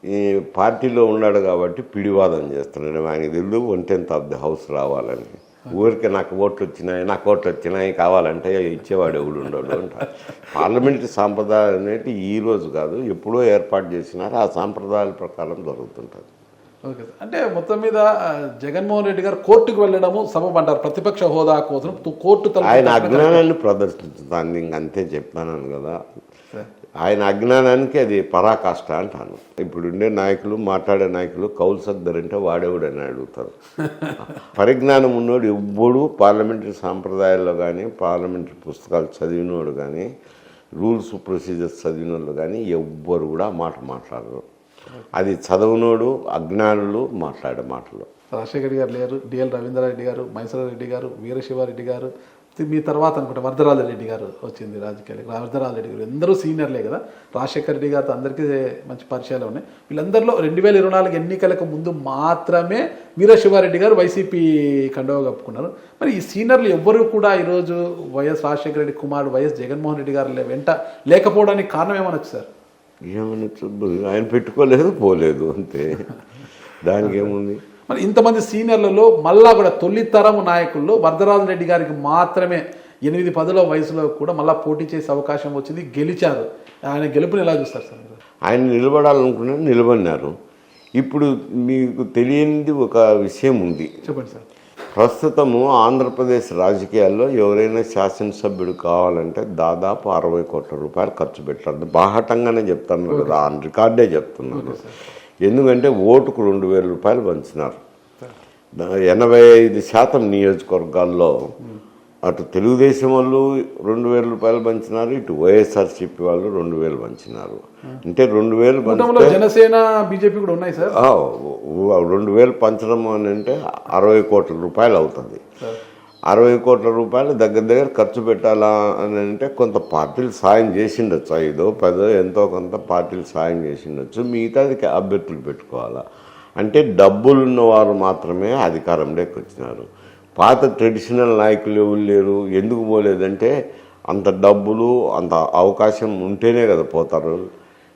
ఈ పార్టీలో ఉన్నాడు కాబట్టి పిడివాదం చేస్తున్నాడు. ఆయనకి తెలియదు 1/10 ఆఫ్ ది హౌస్ రావాలని. ఊరికే నాకు ఓట్లు వచ్చినాయి కావాలంటే ఇచ్చేవాడు ఎవడు ఉండడు అంట. పార్లమెంటరీ సాంప్రదాయం అనేది ఈ రోజు కాదు, ఎప్పుడో ఏర్పాటు చేసినారు. ఆ సాంప్రదాయాల ప్రకారం జరుగుతుంటుంది. ఓకే సార్, అంటే మొత్తం మీద జగన్మోహన్ రెడ్డి గారు కోర్టుకు వెళ్ళడము సబబు అంటారు ప్రతిపక్ష హోదా కోసం. కోర్టు ఆయన అజ్ఞానాన్ని ప్రదర్శించుతాను, ఇంకంతే చెప్తాను కదా. ఆయన అజ్ఞానానికి అది పరాకాష్ట అంటాను. ఇప్పుడుండే నాయకులు, మాట్లాడే నాయకులు కౌలు సర్దారంటే వాడేవాడని అడుగుతారు. పరిజ్ఞానం ఉన్నోడు ఎవ్వడు పార్లమెంటరీ సాంప్రదాయాల్లో కానీ, పార్లమెంటరీ పుస్తకాలు చదివినోడు కానీ, రూల్స్ ప్రొసీజర్స్ చదివినోళ్ళు కానీ ఎవ్వరు కూడా మాట్లాడరు. అది చదవనోడు, అజ్ఞానులు మాట్లాడే మాటలు. రాజశేఖర్ గారు లేరు, డిఎల్ రవీంద్రారెడ్డి గారు, మైసూరారెడ్డి గారు, వీరశివారెడ్డి గారు, మీ తర్వాత అనుకుంటా వరదరాజు రెడ్డి గారు వచ్చింది రాజకీయాలకు. వరదరాజు రెడ్డి గారు అందరూ సీనియర్లే కదా. రాజశేఖర్ రెడ్డి గారితో అందరికీ మంచి పరిచయాలు ఉన్నాయి. వీళ్ళందరిలో 2024 ఎన్నికలకు ముందు మాత్రమే వీరశివారెడ్డి గారు వైసీపీ కండువా కప్పుకున్నారు. మరి ఈ సీనియర్లు ఎవ్వరూ కూడా ఈరోజు వైఎస్ రాజశేఖర రెడ్డి కుమారుడు వైఎస్ జగన్మోహన్ రెడ్డి గారు వెంట లేకపోవడానికి కారణం ఏమనొచ్చు సార్? ఏమనొచ్చు, ఆయన పెట్టుకోలేదు, పోలేదు, అంతే. దానికి ఏముంది? మరి ఇంతమంది సీనియర్లలో మళ్ళా కూడా తొలితరం నాయకుల్లో వరదరాజు రెడ్డి గారికి మాత్రమే 8-10 వయసులో కూడా మళ్ళీ పోటీ చేసే అవకాశం వచ్చింది, గెలిచారు. ఆయన గెలుపుని ఎలా చూస్తారు సార్? ఆయన నిలబడాలనుకున్నా నిలబడినారు. ఇప్పుడు మీకు తెలియనిది ఒక విషయం ఉంది, చెప్పండి సార్. ప్రస్తుతము ఆంధ్రప్రదేశ్ రాజకీయాల్లో ఎవరైనా శాసనసభ్యుడు కావాలంటే దాదాపు 60 కోట్ల రూపాయలు ఖర్చు పెట్టారు. బాహటంగానే చెప్తాను కదా, ఆన్ రికార్డే చెప్తున్నాను. ఎందుకంటే ఓటుకు 2,000 రూపాయలు పంచినారు. 85% నియోజకవర్గాల్లో అటు తెలుగుదేశం వాళ్ళు 2,000 రూపాయలు పంచినారు, ఇటు వైఎస్ఆర్సీపీ వాళ్ళు 2,000 పంచినారు. అంటే 2,000 జనసేన బీజేపీ కూడా ఉన్నాయి సార్. 2,000 పంచడం అని అంటే 60 కోట్ల రూపాయలు అవుతుంది. 60 కోట్ల రూపాయలు దగ్గర ఖర్చు పెట్టాలా అని అంటే కొంత పార్టీలు సాయం చేసిండొచ్చు, 5-10 ఎంతో కొంత పార్టీలు సాయం చేసిండొచ్చు, మిగతాది అభ్యర్థులు పెట్టుకోవాలా. అంటే డబ్బులు ఉన్నవారు మాత్రమే అధికారంలోకి వచ్చినారు. పాత ట్రెడిషనల్ నాయకులు ఎవరు లేరు. ఎందుకు పోలేదంటే అంత డబ్బులు, అంత అవకాశం ఉంటేనే కదా పోతారు,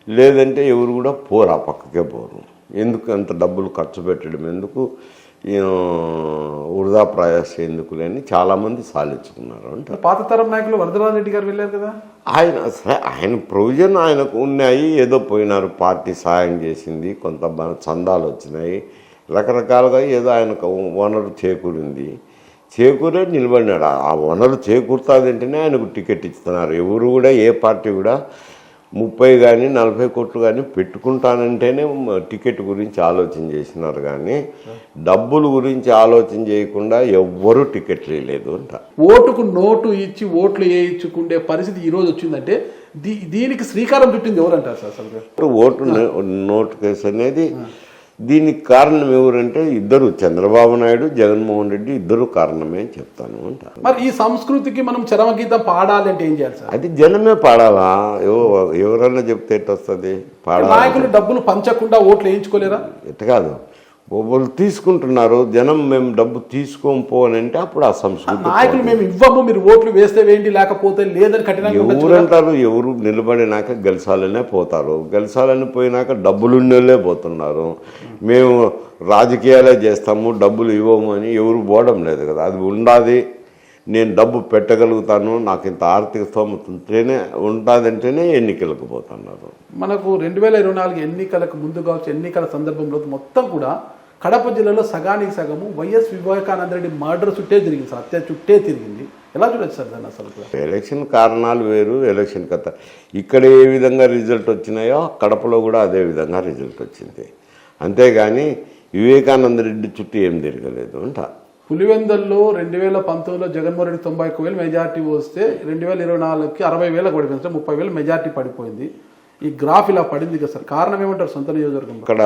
లేదంటే ఎవరు కూడా పోరు, ఆ పక్కకే పోరు. ఎందుకు అంత డబ్బులు ఖర్చు పెట్టడం ఎందుకు, వృధా ప్రయాస ఎందుకు లేని చాలామంది సాధించుకున్నారు. అంటే పాత తరం నాయకులు వరదరాజు రెడ్డి గారు వెళ్ళారు కదా. ఆయన ప్రొవిజన్ ఆయనకు ఉన్నాయి, ఏదో పోయినారు, పార్టీ సాయం చేసింది, కొంత చందాలు వచ్చినాయి, రకరకాలుగా ఏదో ఆయనకు వనరు చేకూరే నిలబడినాడు. ఆ వనరు చేకూరుతాదంటేనే ఆయనకు టికెట్ ఇస్తున్నారు. ఎవరు కూడా, ఏ పార్టీ కూడా 30 కానీ 40 కోట్లు కానీ పెట్టుకుంటానంటేనే టికెట్ గురించి ఆలోచన చేసినారు, కానీ డబ్బుల గురించి ఆలోచన చేయకుండా ఎవ్వరూ టికెట్లు వేయలేదు అంట. ఓటుకు నోటు ఇచ్చి ఓట్లు వేయించుకునే పరిస్థితి ఈరోజు వచ్చిందంటే దీనికి శ్రీకారం చుట్టింది ఎవరంటారు సార్? అసలు ఓటు నోటు కేసు అనేది దీనికి కారణం ఎవరంటే ఇద్దరు, చంద్రబాబు నాయుడు, జగన్మోహన్ రెడ్డి, ఇద్దరు కారణమే అని చెప్తాను అంట. మరి ఈ సంస్కృతికి మనం చరమగీతం పాడాలి అంటే ఏం చేయాలి సార్? అది జనమే పాడాలా? ఎవరన్నా చెప్తే ఎట్టు వస్తుంది? నాయకులు డబ్బులు పంచకుండా ఓట్లు వేయించుకోలేరా? ఎట్ట కాదు, వాళ్ళు తీసుకుంటున్నారు, జనం మేము డబ్బు తీసుకోము అని అంటే అప్పుడు ఆ సంస్కృతి. నాయకులు మేము ఇవ్వము, మీరు ఓట్లు వేస్తే వేయండి లేకపోతే లేదని కఠినంగా ఎవరంటారు? ఎవరు నిలబడినాక గెలిచాలనే పోతారు, గెలిచాలని పోయినాక డబ్బులుండేలే పోతున్నారు. మేము రాజకీయాలే చేస్తాము, డబ్బులు ఇవ్వము అని ఎవరు పోవడం లేదు కదా. అది ఉండాది, నేను డబ్బు పెట్టగలుగుతాను, నాకు ఇంత ఆర్థిక స్తోమత ఉంటేనే ఉంటుందంటేనే ఎన్నికలకు పోతున్నారు. మనకు 2024 ఎన్నికలకు ముందు కావచ్చు, ఎన్నికల సందర్భంలో మొత్తం కూడా కడప జిల్లాలో సగానికి సగము వైఎస్ వివేకానంద రెడ్డి మర్డర్ చుట్టే తిరిగింది సార్, హత్య చుట్టే తిరిగింది. ఎలా చూడొచ్చు సార్ దాన్ని? అసలు ఎలక్షన్ కారణాలు వేరు, ఎలక్షన్ కథ. ఇక్కడ ఏ విధంగా రిజల్ట్ వచ్చినాయో కడపలో కూడా అదే విధంగా రిజల్ట్ వచ్చింది. అంతేగాని వివేకానంద రెడ్డి చుట్టూ ఏం తిరగలేదు అంట. పులివెందల్లో 2019లో జగన్మోహన్ రెడ్డి 91,000 మెజార్టీ వస్తే 2024కి 60,000 పడిపోయింది, 30,000 మెజార్టీ పడిపోయింది. ఈ గ్రాఫ్ ఇలా పడింది కదా సార్, కారణం ఏమంటారు? సొంత నియోజకవర్గం ఇక్కడ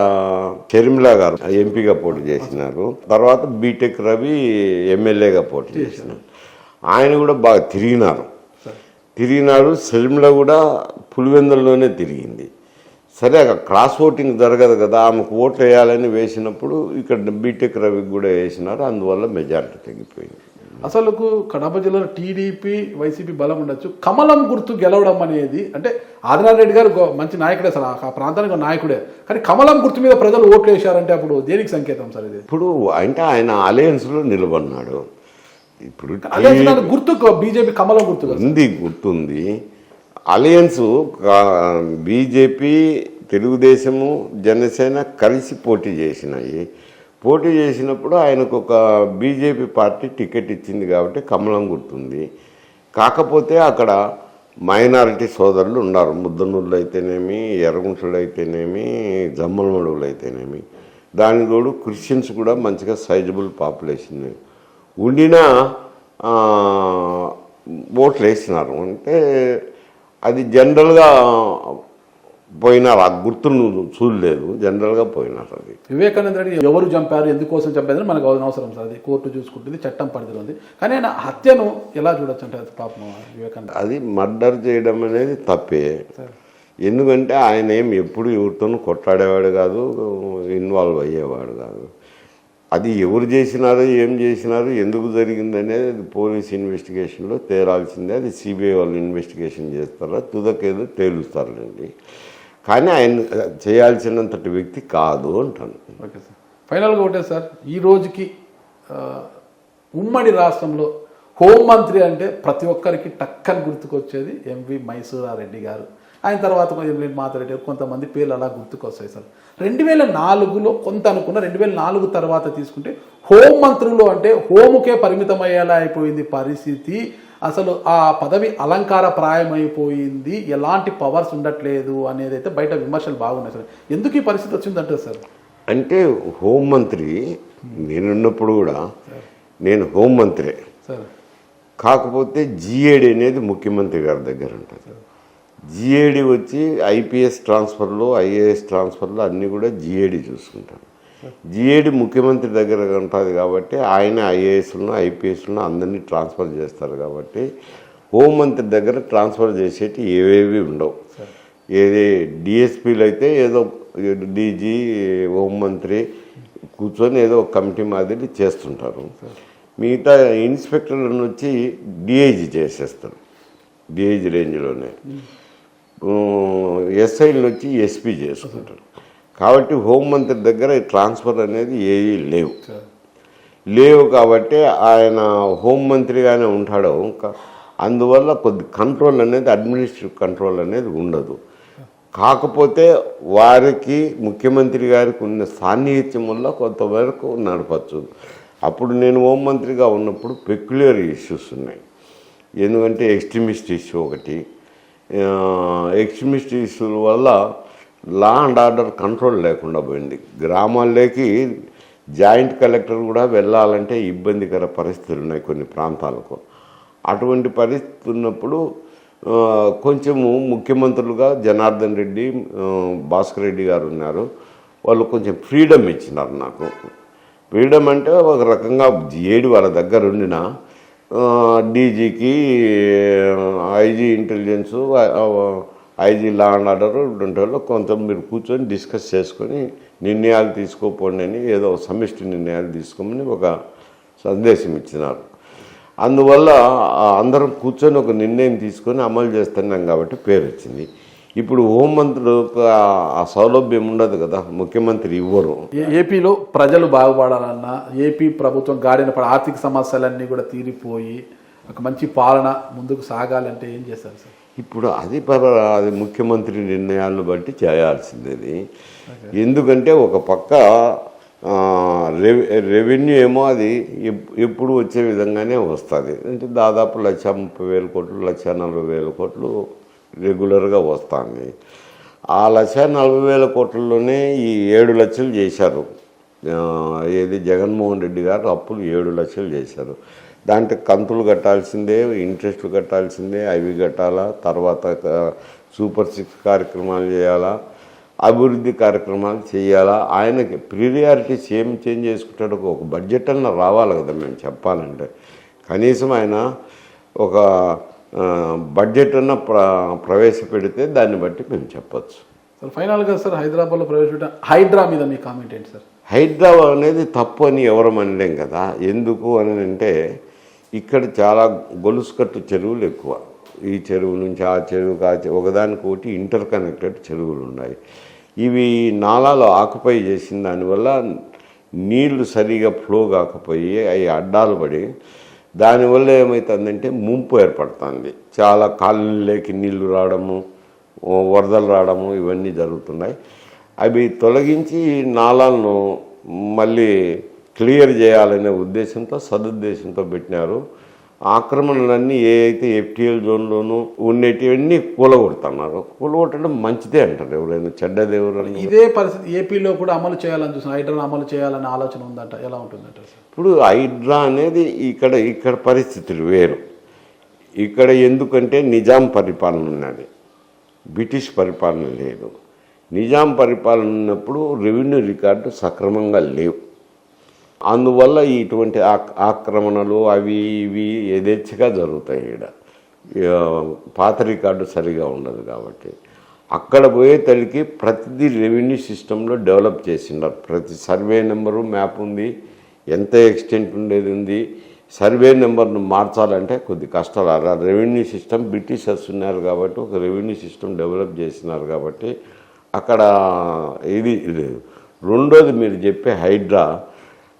షర్మిలా గారు ఎంపీగా పోటీ చేసినారు, తర్వాత బీటెక్ రవి ఎమ్మెల్యేగా పోటీ చేసినారు. ఆయన కూడా బాగా తిరిగినారు. షర్మిల కూడా పులివెందుల్లోనే తిరిగింది. సరే అక్కడ క్రాస్ ఓటింగ్ జరగదు కదా, ఆమెకు ఓట్లు వేయాలని వేసినప్పుడు ఇక్కడ బీటెక్ రవికి కూడా వేసినారు, అందువల్ల మెజారిటీ తగ్గిపోయింది. అసలు కడప జిల్లాలో టీడీపీ వైసీపీ బలం ఉండొచ్చు, కమలం గుర్తు గెలవడం అనేది అంటే ఆదినారాయణ రెడ్డి గారు మంచి నాయకుడే సార్, ఆ ప్రాంతానికి నాయకుడే, కానీ కమలం గుర్తు మీద ప్రజలు ఓట్లు వేశారంటే అప్పుడు దేనికి సంకేతం సార్ ఇది? ఇప్పుడు అంటే ఆయన అలయన్స్లో నిలబడినాడు. ఇప్పుడు గుర్తు బీజేపీ కమలం గుర్తు గుర్తుంది. అలయన్స్ బీజేపీ, తెలుగుదేశము, జనసేన కలిసి పోటీ చేసినాయి. పోటీ చేసినప్పుడు ఆయనకు ఒక బీజేపీ పార్టీ టికెట్ ఇచ్చింది కాబట్టి కమలం గుర్తుంది. కాకపోతే అక్కడ మైనారిటీ సోదరులు ఉన్నారు, ముద్దనూళ్ళు అయితేనేమి, ఎర్రగుంటలు అయితేనేమి, జమ్మలమడుగులు అయితేనేమి. దానికి తోడు క్రిస్టియన్స్ కూడా మంచిగా సైజబుల్ పాపులేషన్ ఉండినా ఓట్లు వేసినారు. అంటే అది జనరల్గా పోయినారు, ఆ గుర్తును చూడలేదు, జనరల్గా పోయినారు. అది వివేకానంద రెడ్డి ఎవరు చంపారు, ఎందుకోసం చంపారని మనకు అవసరం సార్, అది కోర్టు చూసుకుంటుంది, చట్టం పరిధిలో ఉంది. కానీ ఆయన హత్యను ఎలా చూడొచ్చు అంటే పాపం వివేకానంద అది మర్డర్ చేయడం అనేది తప్పే. ఎందుకంటే ఆయన ఎప్పుడు ఎవరితోనూ కొట్లాడేవాడు కాదు, ఇన్వాల్వ్ అయ్యేవాడు కాదు. అది ఎవరు చేసినారు, ఏం చేసినారు, ఎందుకు జరిగింది అనేది పోలీస్ ఇన్వెస్టిగేషన్లో తేలాల్సిందే. అది సిబిఐ వాళ్ళు ఇన్వెస్టిగేషన్ చేస్తారా, తుదకేదో తేలుస్తారండి. కానీ ఆయన చేయాల్సినంతటి వ్యక్తి కాదు అంటాను. ఓకే సార్, ఫైనల్గా ఒకటే సార్, ఈ రోజుకి ఉమ్మడి రాష్ట్రంలో హోంమంత్రి అంటే ప్రతి ఒక్కరికి టక్కని గుర్తుకొచ్చేది ఎంవి మైసూరారెడ్డి గారు. ఆయన తర్వాత కొంచెం మాట్లాడే కొంతమంది పేర్లు అలా గుర్తుకొస్తాయి సార్. 2004లో కొంత అనుకున్న, 2004 తర్వాత తీసుకుంటే హోంమంత్రులు అంటే హోముకే పరిమితమయ్యేలా అయిపోయింది పరిస్థితి. అసలు ఆ పదవి అలంకార ప్రాయమైపోయింది, ఎలాంటి పవర్స్ ఉండట్లేదు అనేది అయితే బయట విమర్శలు బాగున్నాయి సార్. ఎందుకు ఈ పరిస్థితి వచ్చిందంటే సార్, అంటే హోంమంత్రి నేనున్నప్పుడు కూడా నేను హోంమంత్రే సార్, కాకపోతే జిఏడి అనేది ముఖ్యమంత్రి గారి దగ్గర ఉంటుంది. జిఏడి వచ్చి ఐపీఎస్ ట్రాన్స్ఫర్లు, ఐఏఎస్ ట్రాన్స్ఫర్లు అన్నీ కూడా జిఏడి చూసుకుంటారు. జిఏడి ముఖ్యమంత్రి దగ్గర ఉంటుంది కాబట్టి ఆయన ఐఏఎస్లను, ఐపీఎస్లను అందరినీ ట్రాన్స్ఫర్ చేస్తారు. కాబట్టి హోంమంత్రి దగ్గర ట్రాన్స్ఫర్ చేసేటి ఏవేవి ఉండవు. ఏది డిఎస్పీలు అయితే ఏదో డీజీ, హోంమంత్రి కూర్చొని ఏదో ఒక కమిటీ మాదిరి చేస్తుంటారు. మిగతా ఇన్స్పెక్టర్లను వచ్చి డిఐజీ చేసేస్తారు, డిఐజీ రేంజ్లోనే. ఎస్ఐలను వచ్చి ఎస్పీ చేసుకుంటారు. కాబట్టి హోంమంత్రి దగ్గర ట్రాన్స్ఫర్ అనేది ఏవి లేవు కాబట్టి ఆయన హోంమంత్రిగానే ఉంటాడు. అందువల్ల కొద్ది కంట్రోల్ అనేది, అడ్మినిస్ట్రేటివ్ కంట్రోల్ అనేది ఉండదు. కాకపోతే వారికి ముఖ్యమంత్రి గారికి ఉన్న సాన్నిహిత్యం వల్ల కొంతవరకు నడపచ్చు. అప్పుడు నేను హోంమంత్రిగా ఉన్నప్పుడు పెక్యులర్ ఇష్యూస్ ఉన్నాయి. ఎందుకంటే ఎక్స్ట్రీమిస్ట్ ఇష్యూ ఒకటి, ఎక్స్ట్రీమిస్ట్ ఇష్యూల వల్ల లా అండ్ ఆర్డర్ కంట్రోల్ లేకుండా పోయింది. గ్రామాల్లోకి జాయింట్ కలెక్టర్ కూడా వెళ్ళాలంటే ఇబ్బందికర పరిస్థితులు ఉన్నాయి కొన్ని ప్రాంతాలకు. అటువంటి పరిస్థితి ఉన్నప్పుడు కొంచెము ముఖ్యమంత్రులుగా జనార్దన్ రెడ్డి, భాస్కర్ రెడ్డి గారు ఉన్నారు. వాళ్ళు కొంచెం ఫ్రీడమ్ ఇచ్చినారు నాకు. ఫ్రీడమ్ అంటే ఒక రకంగా జిఏడి వాళ్ళ దగ్గర ఉండిన డీజీకి, IG intelligence, IG law and order ఉంటుంటారో కొంత మీరు కూర్చొని డిస్కస్ చేసుకొని నిర్ణయాలు తీసుకోపోండి అని ఏదో సమిష్టి నిర్ణయాలు తీసుకోమని ఒక సందేశం ఇచ్చినారు. అందువల్ల అందరం కూర్చొని ఒక నిర్ణయం తీసుకొని అమలు చేస్తున్నాం కాబట్టి పేరు వచ్చింది. ఇప్పుడు హోంమంత్రులకు ఆ సౌలభ్యం ఉండదు కదా, ముఖ్యమంత్రి ఇవ్వరు. ఏపీలో ప్రజలు బాగుపడాలన్నా, ఏపీ ప్రభుత్వం గాడిన పడ ఆర్థిక సమస్యలన్నీ కూడా తీరిపోయి ఒక మంచి పాలన ముందుకు సాగాలంటే ఏం చేస్తారు సార్? ఇప్పుడు అది ముఖ్యమంత్రి నిర్ణయాలను బట్టి చేయాల్సింది. ఎందుకంటే ఒక పక్క రెవెన్యూ ఏమో అది ఎప్పుడు వచ్చే విధంగానే వస్తుంది. అంటే దాదాపు 1,30,000 కోట్లు 1,40,000 కోట్లు రెగ్యులర్గా వస్తుంది. ఆ 1,40,000 కోట్లలోనే ఈ 7 లక్షలు చేశారు. ఏది జగన్మోహన్ రెడ్డి గారు అప్పులు 7 లక్షలు చేశారు. దాంట్లో కంతులు కట్టాల్సిందే, ఇంట్రెస్ట్లు కట్టాల్సిందే, అవి కట్టాలా, తర్వాత సూపర్ 6 కార్యక్రమాలు చేయాలా, అభివృద్ధి కార్యక్రమాలు చేయాలా. ఆయనకి ప్రియారిటీస్ ఏం చేంజ్ చేసుకుంటాడో ఒక బడ్జెట్ అన్న రావాలి కదా. మేము చెప్పాలంటే కనీసం ఆయన ఒక బడ్జెట్ అన్న ప్రవేశపెడితే దాన్ని బట్టి మేము చెప్పచ్చు. సార్ ఫైనల్గా సార్ హైదరాబాద్లో ప్రవేశపెట్టిన హైడ్రా మీద మీ కామెంట్ ఏంటి సార్? హైడ్రా అనేది తప్పు అని ఎవరు అనలేం కదా. ఎందుకు అని అంటే ఇక్కడ చాలా గొలుసుకట్టు చెరువులు ఎక్కువ. ఈ చెరువు నుంచి ఆ చెరువుకి ఒకదానికొకటి ఇంటర్ కనెక్టెడ్ చెరువులు ఉన్నాయి. ఇవి నాలాలు ఆక్యుపై చేసిన దానివల్ల నీళ్లు సరిగా ఫ్లో కాకపోయి అవి అడ్డాలు పడి దానివల్ల ఏమవుతుందంటే ముంపు ఏర్పడుతుంది. చాలా కాలనీలోకి నీళ్లు రావడము, వరదలు రావడము ఇవన్నీ జరుగుతున్నాయి. అవి తొలగించి నాలాలను మళ్ళీ క్లియర్ చేయాలనే ఉద్దేశంతో సదుద్దేశంతో పెట్టినారు. ఆక్రమణలన్నీ ఏ అయితే FTL జోన్లోనూ ఉండేటివన్నీ కూలగొడుతున్నారు. కూలగొట్టడం మంచిదే అంటారు ఎవరైనా, చెడ్డది ఎవరైనా. ఇదే పరిస్థితి ఏపీలో కూడా అమలు చేయాలని చూసిన హైడ్రాను అమలు చేయాలనే ఆలోచన ఉందంట. ఎలా ఉంటుందంట సార్? ఇప్పుడు హైడ్రా అనేది ఇక్కడ పరిస్థితులు వేరు. ఇక్కడ ఎందుకంటే నిజాం పరిపాలన ఉన్నది, బ్రిటిష్ పరిపాలన లేదు. నిజాం పరిపాలన ఉన్నప్పుడు రెవెన్యూ రికార్డు సక్రమంగా లేవు. అందువల్ల ఇటువంటి ఆక్రమణలు అవి ఇవి యథేచ్ఛగా జరుగుతాయి. ఇక్కడ పాత రికార్డు సరిగా ఉండదు కాబట్టి అక్కడ పోయేతడికి ప్రతిదీ రెవెన్యూ సిస్టంలో డెవలప్ చేసిండారు. ప్రతి సర్వే నెంబరు మ్యాప్ ఉంది, ఎంత ఎక్స్టెంట్ ఉండేది ఉంది. సర్వే నెంబర్ను మార్చాలంటే కొద్ది కష్టాలు. అలా రెవెన్యూ సిస్టమ్ బ్రిటిషర్స్ ఉన్నారు కాబట్టి ఒక రెవెన్యూ సిస్టమ్ డెవలప్ చేసినారు కాబట్టి అక్కడ ఇది లేదు. రెండోది మీరు చెప్పే హైడ్రా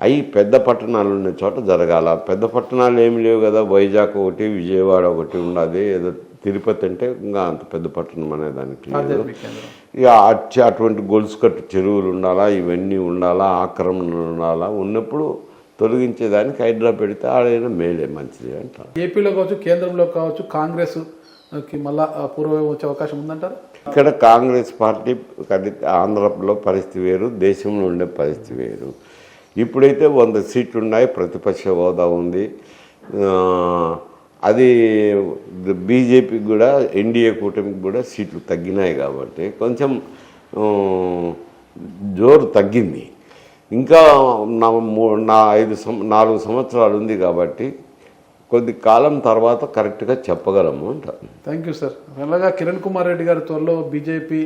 అవి పెద్ద పట్టణాలు ఉన్న చోట జరగాల. పెద్ద పట్టణాలు ఏమి లేవు కదా, వైజాగ్ ఒకటి, విజయవాడ ఒకటి ఉన్నది. ఏదో తిరుపతి అంటే ఇంకా అంత పెద్ద పట్టణం అనే దానికి లేదు. ఇక అటువంటి గొలుసుకట్టు చెరువులు ఉండాలా, ఇవన్నీ ఉండాలా, ఆక్రమణలు ఉండాలా. ఉన్నప్పుడు తొలగించేదానికి హైడ్రా పెడితే ఆడైనా మేలే, మంచిది అంటారు. ఏపీలో కావచ్చు, కేంద్రంలో కావచ్చు, కాంగ్రెస్కి మళ్ళా పూర్వం వచ్చే అవకాశం ఉందంటారు. ఇక్కడ కాంగ్రెస్ పార్టీ ఆంధ్రలో పరిస్థితి వేరు, దేశంలో ఉండే పరిస్థితి వేరు. ఇప్పుడైతే 100 సీట్లు ఉన్నాయి, ప్రతిపక్ష హోదా ఉంది. అది బీజేపీకి కూడా ఎన్డీఏ కూటమికి కూడా సీట్లు తగ్గినాయి కాబట్టి కొంచెం జోరు తగ్గింది. ఇంకా 4 సంవత్సరాలు ఉంది కాబట్టి కొద్ది కాలం తర్వాత కరెక్ట్గా చెప్పగలము అంటారు. Thank you sir. ఫైనల్గా కిరణ్ కుమార్ రెడ్డి గారి త్వరలో బీజేపీ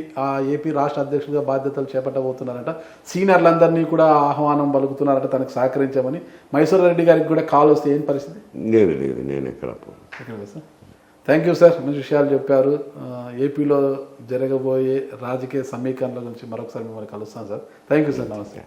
ఏపీ రాష్ట్ర అధ్యక్షుడిగా బాధ్యతలు చేపట్టబోతున్నారట. సీనియర్లందరినీ కూడా ఆహ్వానం పలుకుతున్నారట తనకు సహకరించామని. మైసూర్ రెడ్డి గారికి కూడా కాల్ వస్తే ఏం పరిస్థితి? లేదు నేను ఎక్కడ సార్. థ్యాంక్ యూ సార్, మంచి విషయాలు చెప్పారు. ఏపీలో జరగబోయే రాజకీయ సమీకరణల గురించి మరొకసారి మిమ్మల్ని కలుస్తాను సార్. థ్యాంక్ యూ సార్, నమస్తే.